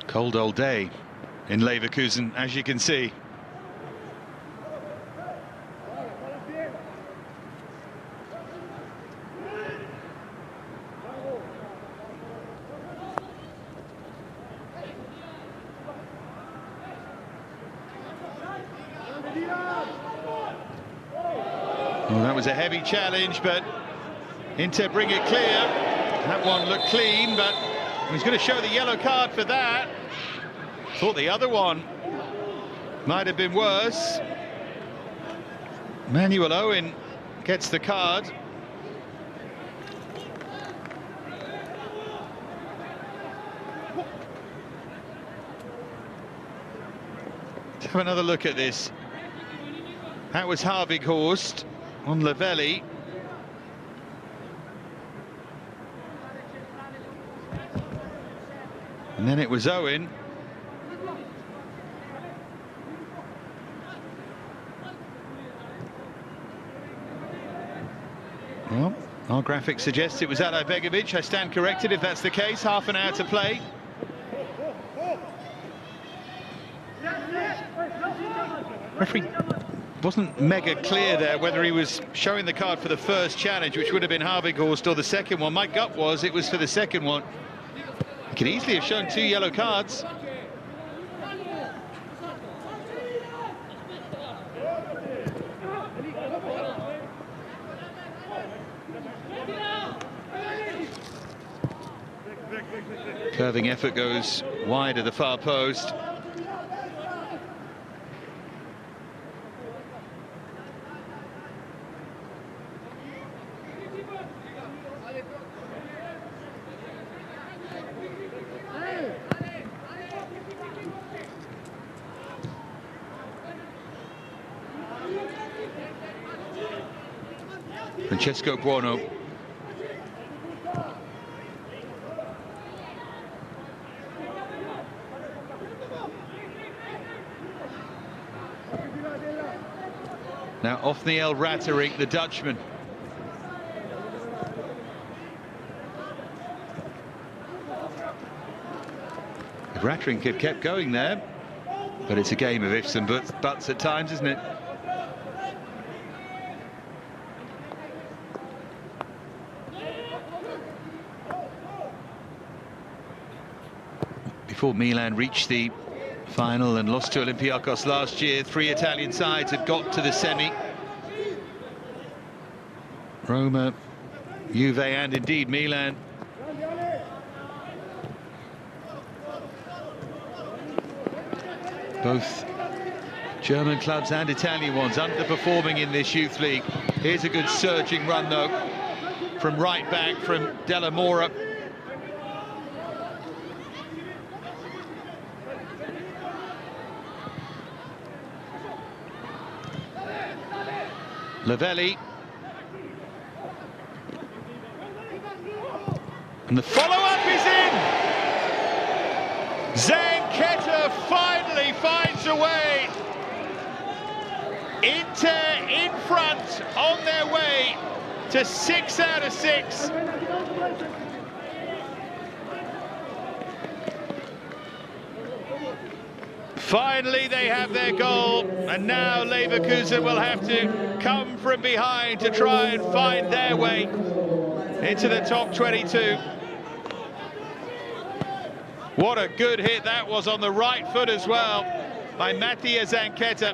Cold old day in Leverkusen, as you can see. Well, that was a heavy challenge, but Inter bring it clear. That one looked clean, but he's going to show the yellow card for that. Thought the other one might have been worse. Manuel Owen gets the card. Let's have another look at this. That was Harvighorst on Lavelli. And then it was Owen. Well, our graphic suggests it was Alo Begovic. I stand corrected if that's the case. Half an hour to play. Referee wasn't mega clear there whether he was showing the card for the first challenge, which would have been Harvighorst, or the second one. My gut was it was for the second one. He could easily have shown 2 yellow cards. Curving effort goes wide of the far post. Francesco Buono. Now Othniel Ratterick, the Dutchman. If Ratterick had kept going there, but it's a game of ifs and buts at times, isn't it? Before Milan reached the final and lost to Olympiacos last year, 3 Italian sides had got to the semi. Roma, Juve and indeed Milan. Both German clubs and Italian ones underperforming in this youth league. Here's a good surging run though from right back from Della Mora. Lavelli. And the follow-up is in! Zanchetta finally finds a way. Inter in front on their way to 6 out of 6. Finally they have their goal, and now Leverkusen will have to come from behind to try and find their way into the top 22. What a good hit that was on the right foot as well by Mattia Zanchetta.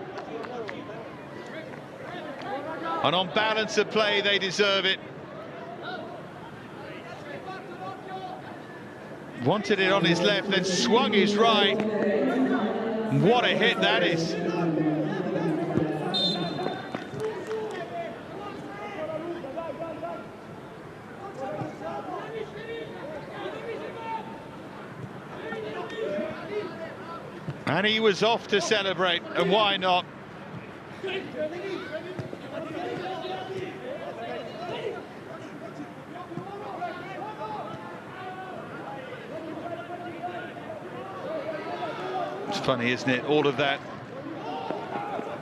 And on balance of play, they deserve it. Wanted it on his left, then swung his right. What a hit that is. And he was off to celebrate, and why not? It's funny, isn't it? All of that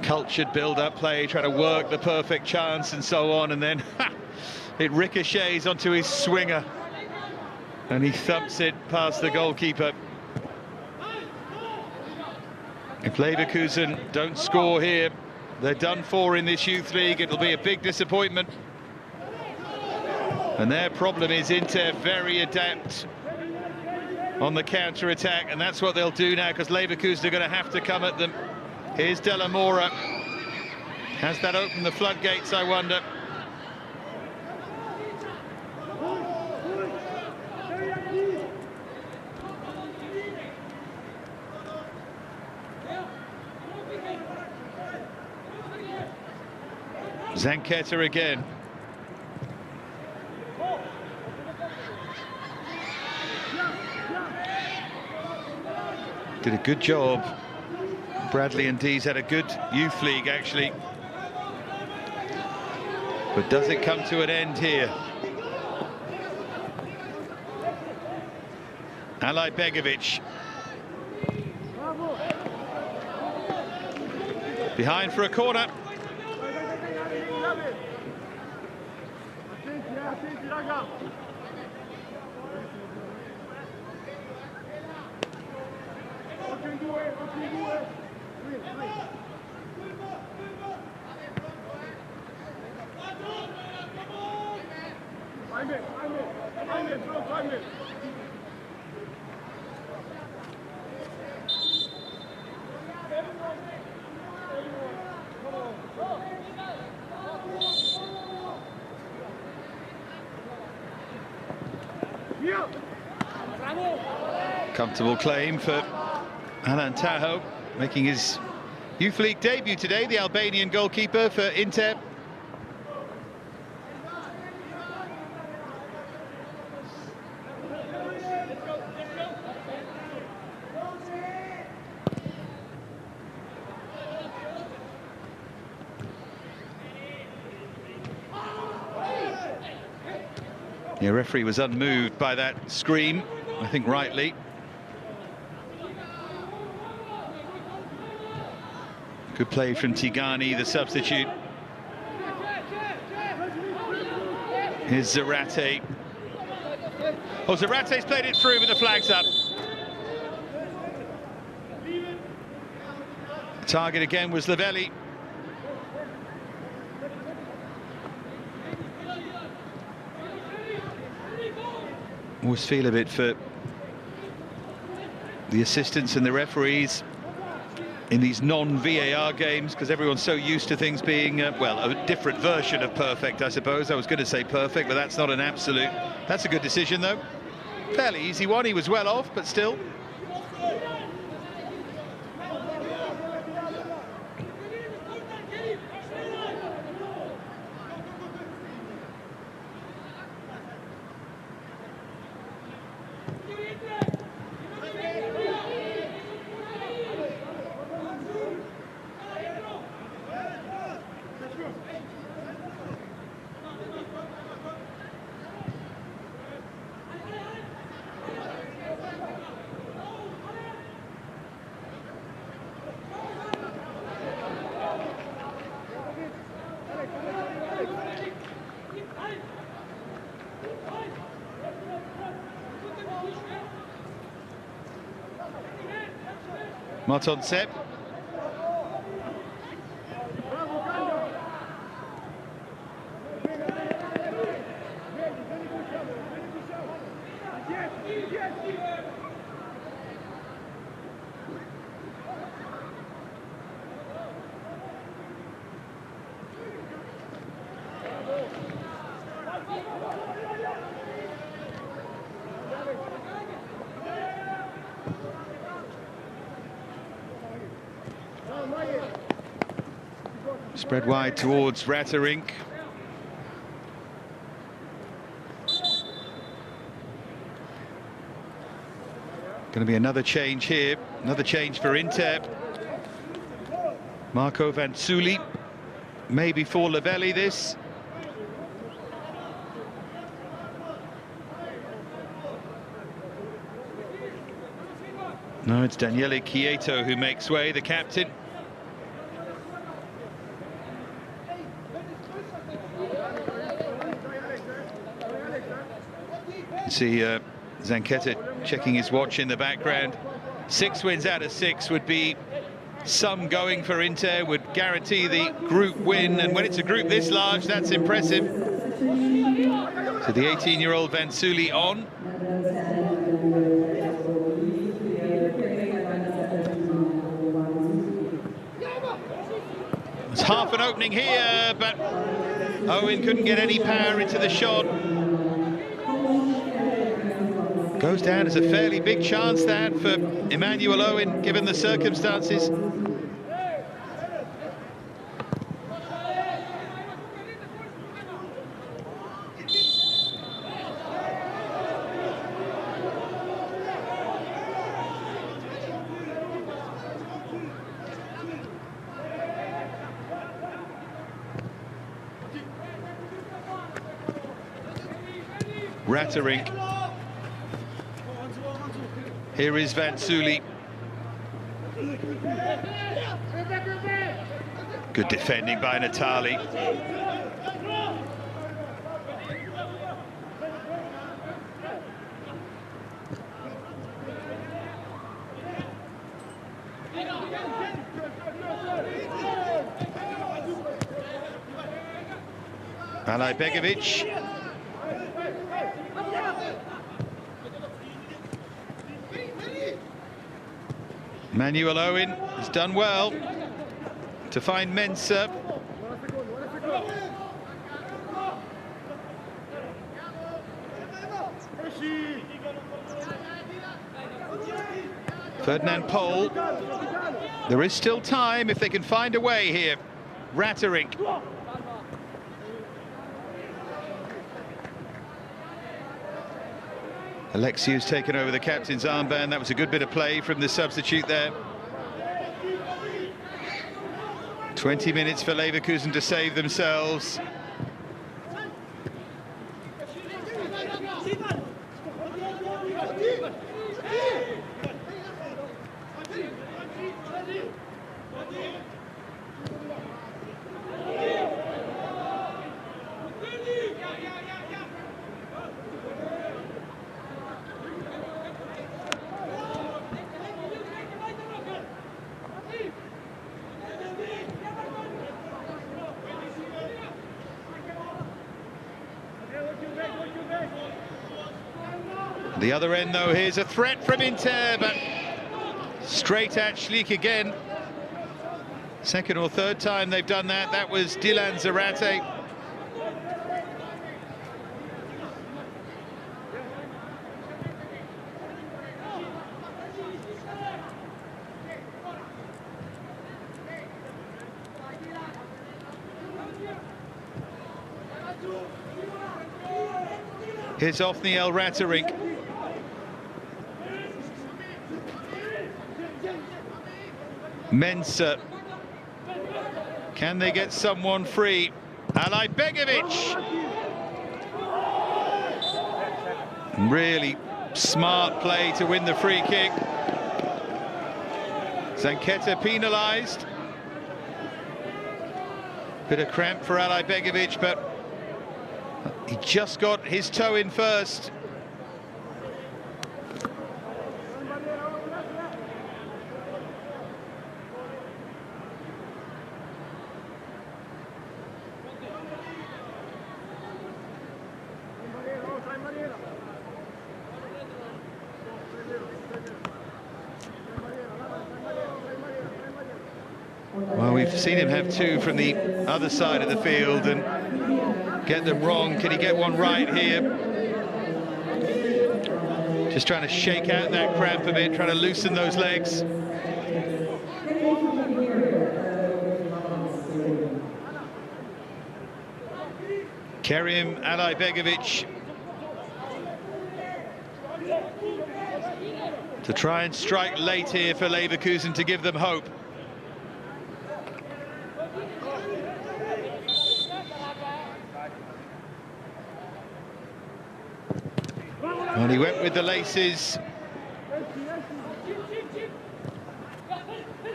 cultured build-up play, trying to work the perfect chance and so on, and then it ricochets onto his swinger, and he thumps it past the goalkeeper. If Leverkusen don't score here, they're done for in this youth league. It'll be a big disappointment. And their problem is Inter very adept on the counter-attack, and that's what they'll do now, because Leverkusen are going to have to come at them. Here's Della Mora. Has that opened the floodgates, I wonder? Zanchetta again. Did a good job. Bradley and Dees had a good youth league, actually. But does it come to an end here? Alay Begovic. Behind for a corner. Comfortable claim for Alan Tahoe, making his Youth League debut today, the Albanian goalkeeper for Inter. The referee was unmoved by that scream, I think rightly. Good play from Tigani, the substitute. Here's Zarate. Oh, Zarate's played it through, but the flag's up. The target again was Lavelli. Always feel a bit for the assistants and the referees in these non-VAR games, because everyone's so used to things being, well, a different version of perfect, I suppose. I was going to say perfect, but that's not an absolute. That's a good decision, though. Fairly easy one. He was well off, but still. Marton Sepp. Spread wide towards Ratterink. Going to be another change here, another change for Inter. Marco Vanzuli, maybe for Lavelli this. No, it's Daniele Chieto who makes way, the captain. See Zanchetta checking his watch in the background. 6 wins out of 6 would be some going for Inter, would guarantee the group win, and when it's a group this large, that's impressive. So the 18-year-old Vanzuli on. It's half an opening here, but Owen couldn't get any power into the shot. Goes down as a fairly big chance, that, for Emmanuel Owen, given the circumstances. Ratterink. Here is Vansuli. Good defending by Natali. Begovic. Manuel Owen has done well to find Mensah. Ferdinand Pol. There is still time if they can find a way here. Ratterink. Alexiou's taken over the captain's armband. That was a good bit of play from the substitute there. 20 minutes for Leverkusen to save themselves. The other end, though, here's a threat from Inter, but straight at Schlick again. Second or third time they've done that. That was Dilan Zarate. Here's Othniel Ratterink. Mensah. Can they get someone free? Ali Begovic. Really smart play to win the free kick. Zanqueta penalised. Bit of cramp for Ali Begovic, but he just got his toe in first. Well, we've seen him have two from the other side of the field and get them wrong. Can he get one right here? Just trying to shake out that cramp a bit, trying to loosen those legs. Kerim Alibegovic to try and strike late here for Leverkusen to give them hope. And he went with the laces.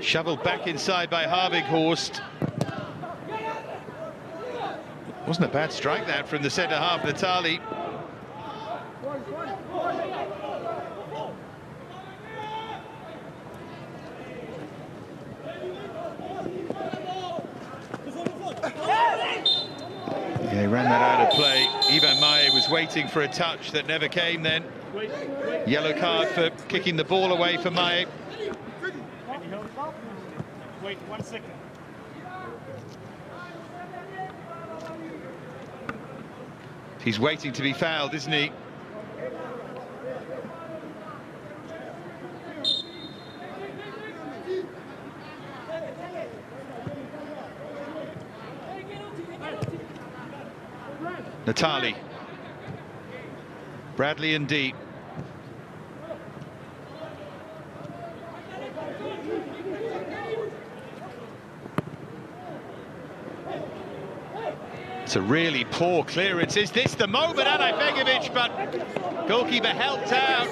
Shoveled back inside by Harvighorst. Wasn't a bad strike that from the centre half, Natali. Yeah, he ran that out of play. Ivan Mayer was waiting for a touch that never came then. Yellow card for kicking the ball away for Mayer. Wait 1 second. He's waiting to be fouled, isn't he? Natali. Bradley and Deep. It's a really poor clearance. Is this the moment, Alay Begovic? But goalkeeper helped out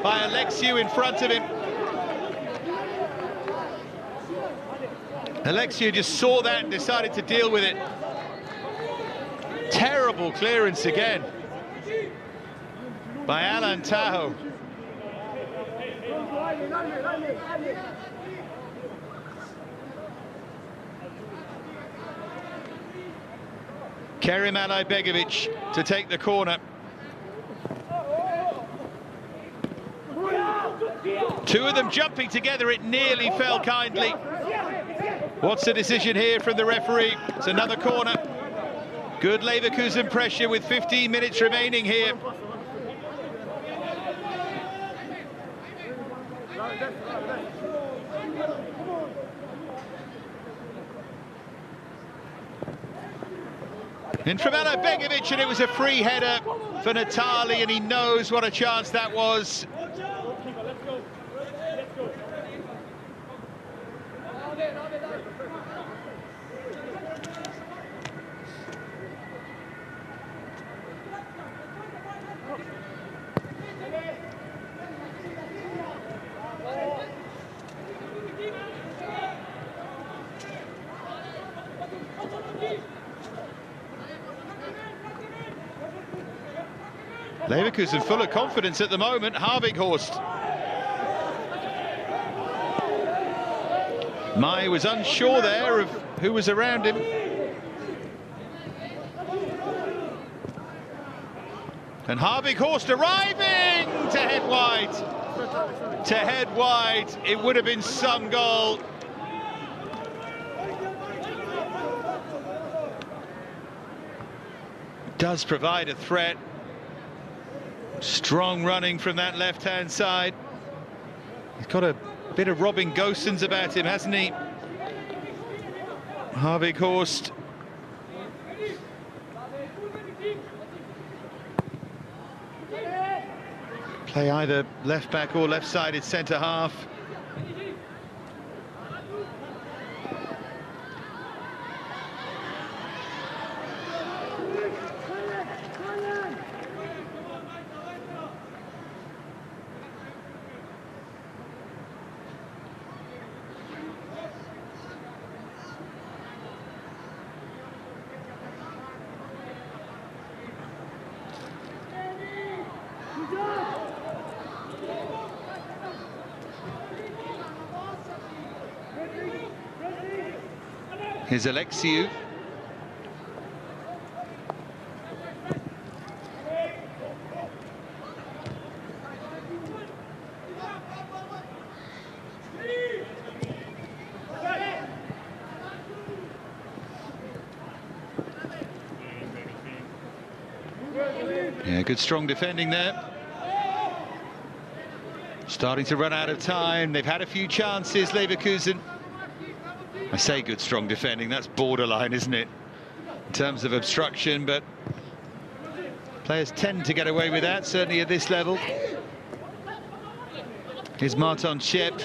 by Alexiou in front of him. Alexiou just saw that and decided to deal with it. Terrible clearance again by Alan Tahoe. Kerim Alay Begovic to take the corner. Two of them jumping together, it nearly fell kindly. What's the decision here from the referee? It's another corner. Good Leverkusen pressure with 15 minutes remaining here. In from Alay Begovic, and it was a free header for Natali, and he knows what a chance that was. Leverkusen full of confidence at the moment. Harvighorst. Mai was unsure there of who was around him. And Harvighorst arriving to head wide. To head wide. It would have been some goal. Does provide a threat. Strong running from that left-hand side. He's got a bit of Robin Gosens about him, hasn't he? Harvighorst. Play either left-back or left-sided centre-half. Here's Alexiou. Yeah, good strong defending there. Starting to run out of time. They've had a few chances, Leverkusen. I say good strong defending, that's borderline, isn't it? In terms of obstruction, but players tend to get away with that, certainly at this level. Here's Martin Shep.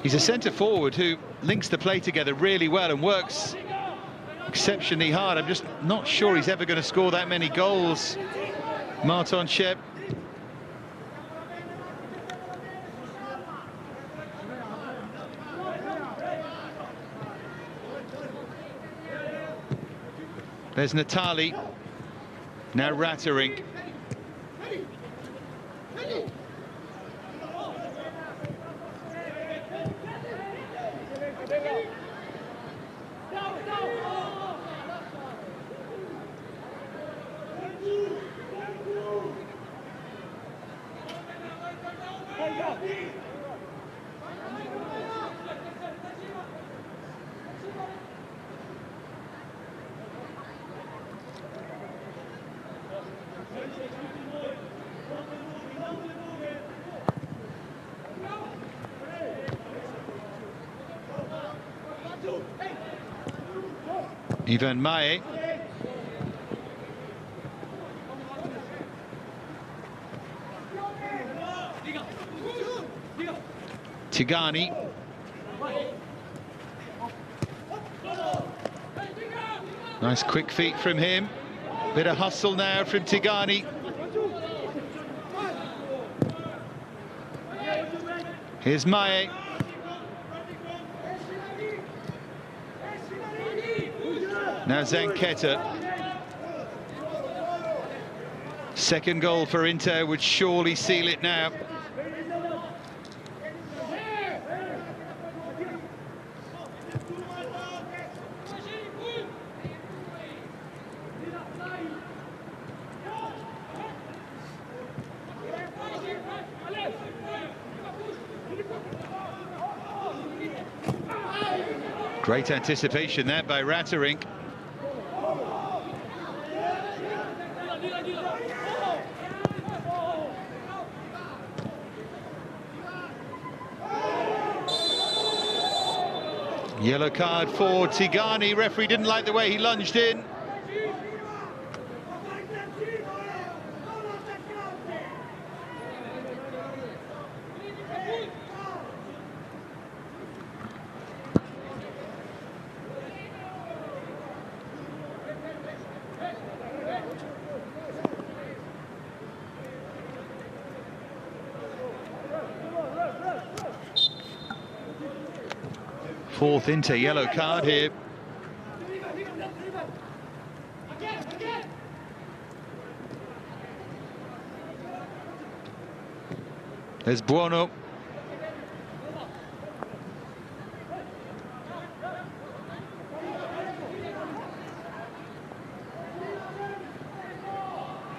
He's a centre-forward who links the play together really well and works exceptionally hard. I'm just not sure he's ever going to score that many goals, Martin Shep. There's Natali, now Ratterink. Ivan Mae. Tigani. Nice quick feet from him. Bit of hustle now from Tigani. Here's Mae. Now Zanketta. Second goal for Inter would surely seal it now. Great anticipation there by Ratterink. Yellow card for Tigani. Referee didn't like the way he lunged in. Fourth Inter yellow card here. There's Buono.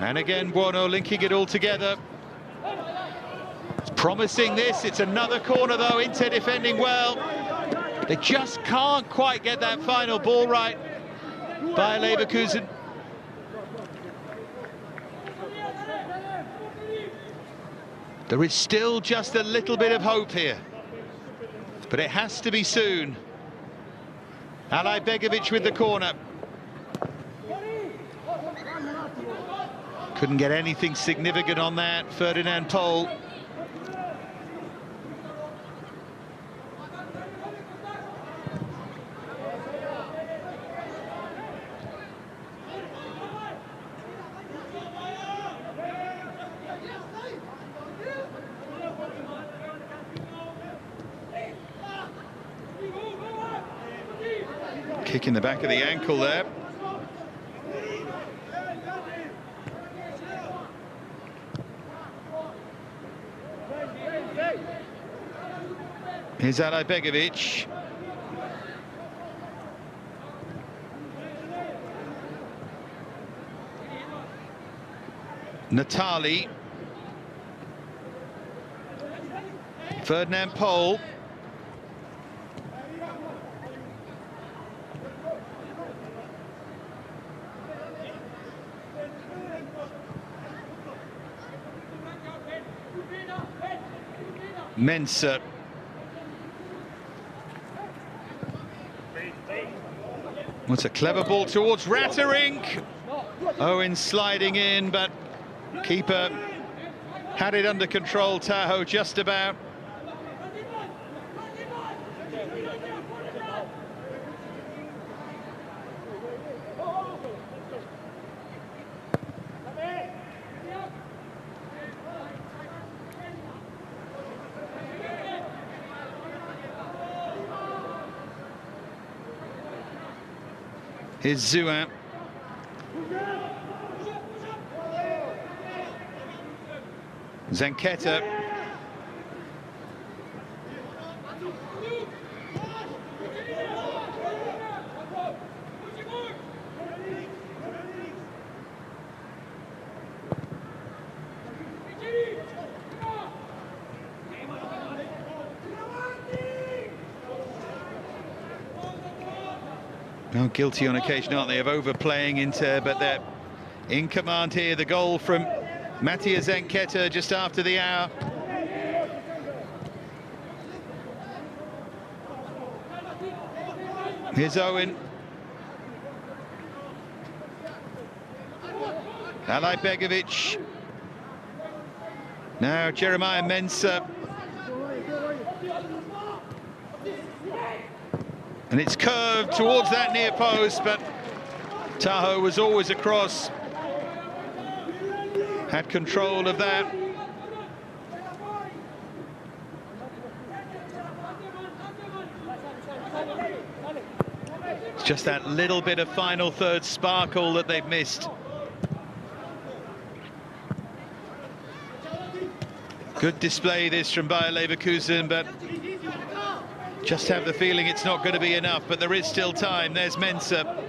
And again Buono linking it all together. It's promising this. It's another corner though. Inter defending well. They just can't quite get that final ball right by Leverkusen. There is still just a little bit of hope here, but it has to be soon. Alajbegovic with the corner. Couldn't get anything significant on that, Ferdinand Pohl. Kick in the back of the ankle there. Here's Alajbegovic. Natali. Ferdinand Pohl. Mensah. What's a clever ball towards Ratterink. Owen sliding in, but keeper had it under control. Tahoe just about. Here's Zouin. Zanketta. No, guilty on occasion, aren't they, of overplaying Inter, but they're in command here. The goal from Mattia Zanketta just after the hour. Here's Owen. Alajbegovic. Now Jeremiah Mensah. And it's curved towards that near post, but Tahoe was always across, had control of that. It's just that little bit of final third sparkle that they've missed. Good display this from Bayer Leverkusen, but just have the feeling it's not going to be enough. But there is still time. There's Mensah.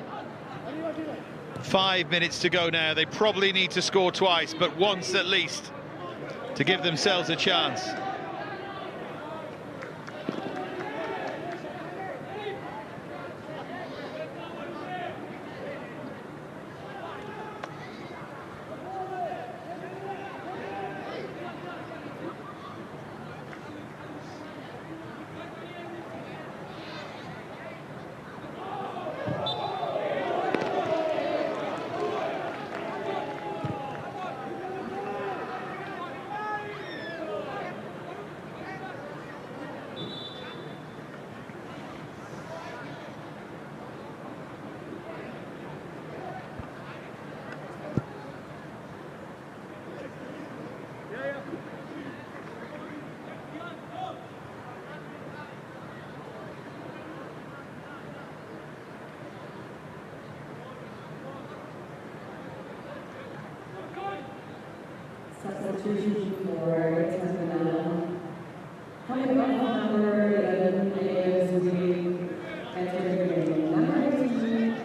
5 minutes to go now. They probably need to score twice, but once at least, to give themselves a chance. Substitution for Milan. Coming back from number 11 is the entering number 18,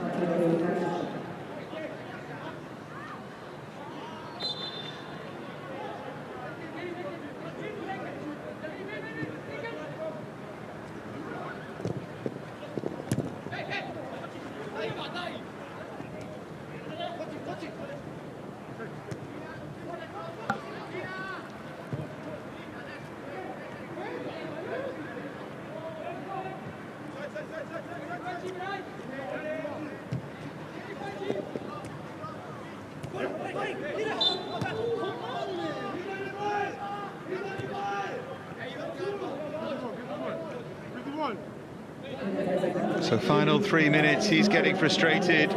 So final 3 minutes, he's getting frustrated.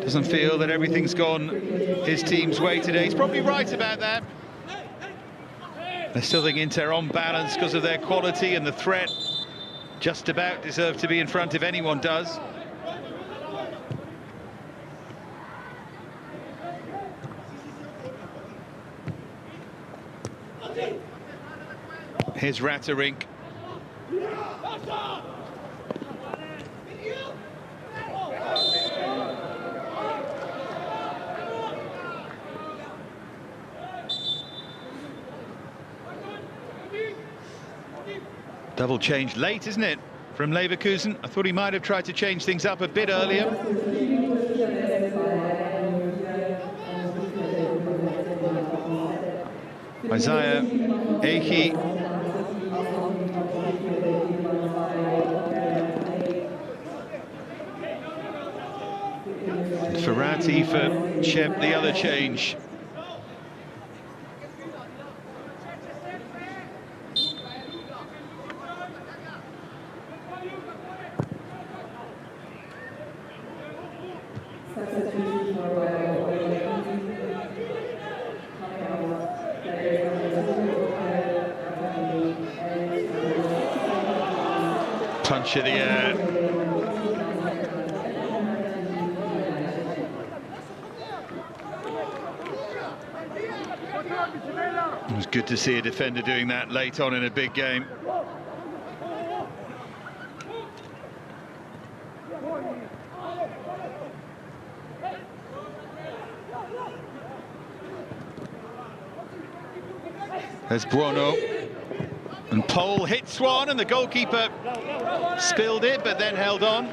Doesn't feel that everything's gone his team's way today. He's probably right about that. I still think Inter on balance because of their quality and the threat. Just about deserve to be in front if anyone does. Here's Ratterink. Double change late, isn't it, from Leverkusen? I thought he might have tried to change things up a bit earlier. Isaiah Eiki. Ferrati for Chep, the other change. Punch in the air. It was good to see a defender doing that late on in a big game. There's Buono. And Pole hits one, and the goalkeeper spilled it, but then held on.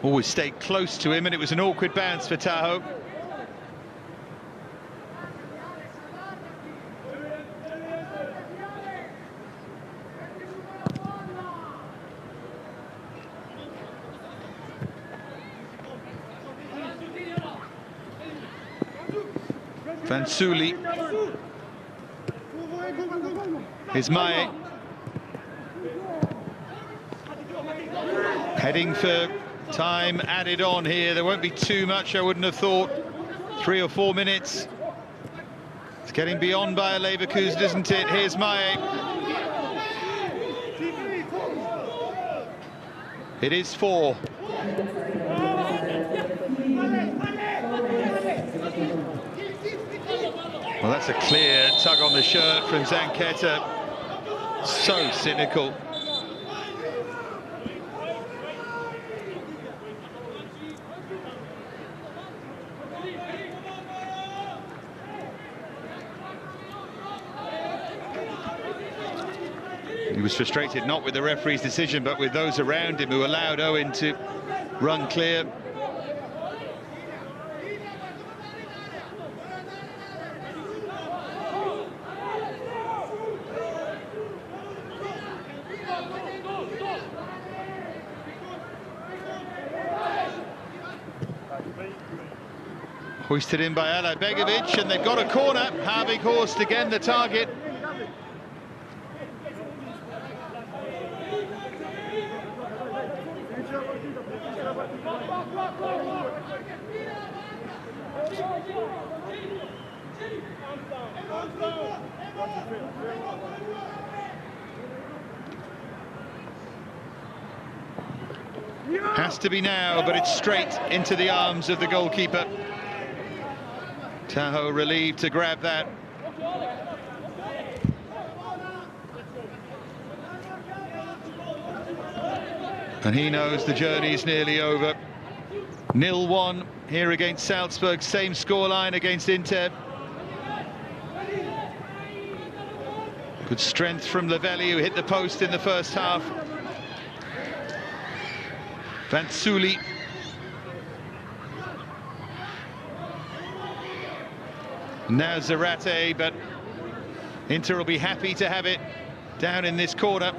Always stayed close to him, and it was an awkward bounce for Tahoe. Vansuli. Here's Mae. Heading for time added on here. There won't be too much, I wouldn't have thought. 3 or 4 minutes. It's getting beyond Bayer Leverkusen, isn't it? Here's Maye. It is 4. Well, that's a clear tug on the shirt from Zanketta. So cynical. He was frustrated not with the referee's decision, but with those around him who allowed Owen to run clear. Hoisted in by Ala Begovic, and they've got a corner. Harvey Horst again the target. Has to be now, but it's straight into the arms of the goalkeeper. Tahoe relieved to grab that. And he knows the journey is nearly over. 0-1 here against Salzburg, same scoreline against Inter. Good strength from Lavelli, who hit the post in the first half. Vantsuli. Now Zarate, but Inter will be happy to have it down in this corner.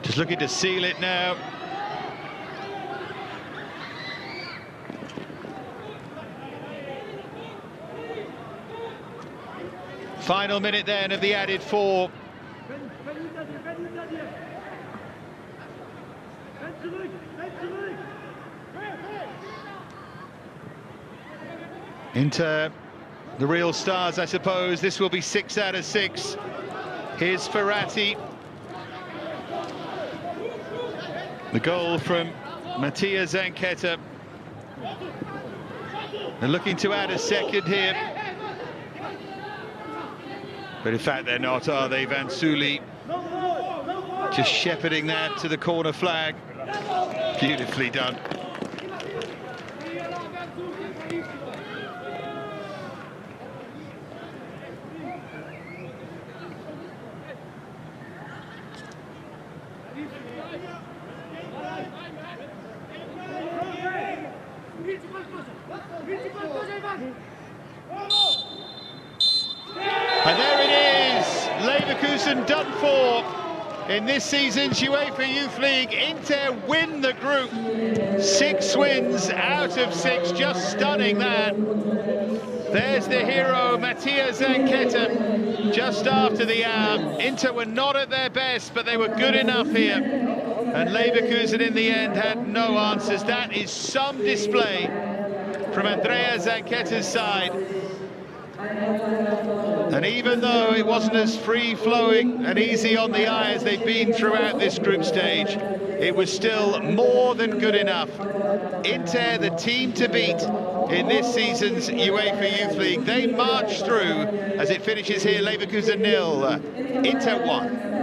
Just looking to seal it now. Final minute then of the added 4. Inter, the real stars, I suppose. This will be 6 out of 6. Here's Ferrati. The goal from Mattia Zanketta. They're looking to add a second here. But in fact, they're not, are they? Vantsuli just shepherding that to the corner flag. Beautifully done. And there it is, Leverkusen done for in this season's UEFA Youth League. Inter win the group, 6 wins out of 6, just stunning that. There's the hero, Mattia Zanketta, just after the hour. Inter were not at their best, but they were good enough here. And Leverkusen in the end had no answers. That is some display from Andrea Zanketta's side. And even though it wasn't as free-flowing and easy on the eye as they've been throughout this group stage, it was still more than good enough. Inter, the team to beat in this season's UEFA Youth League, they march through as it finishes here, Leverkusen 0, Inter 1.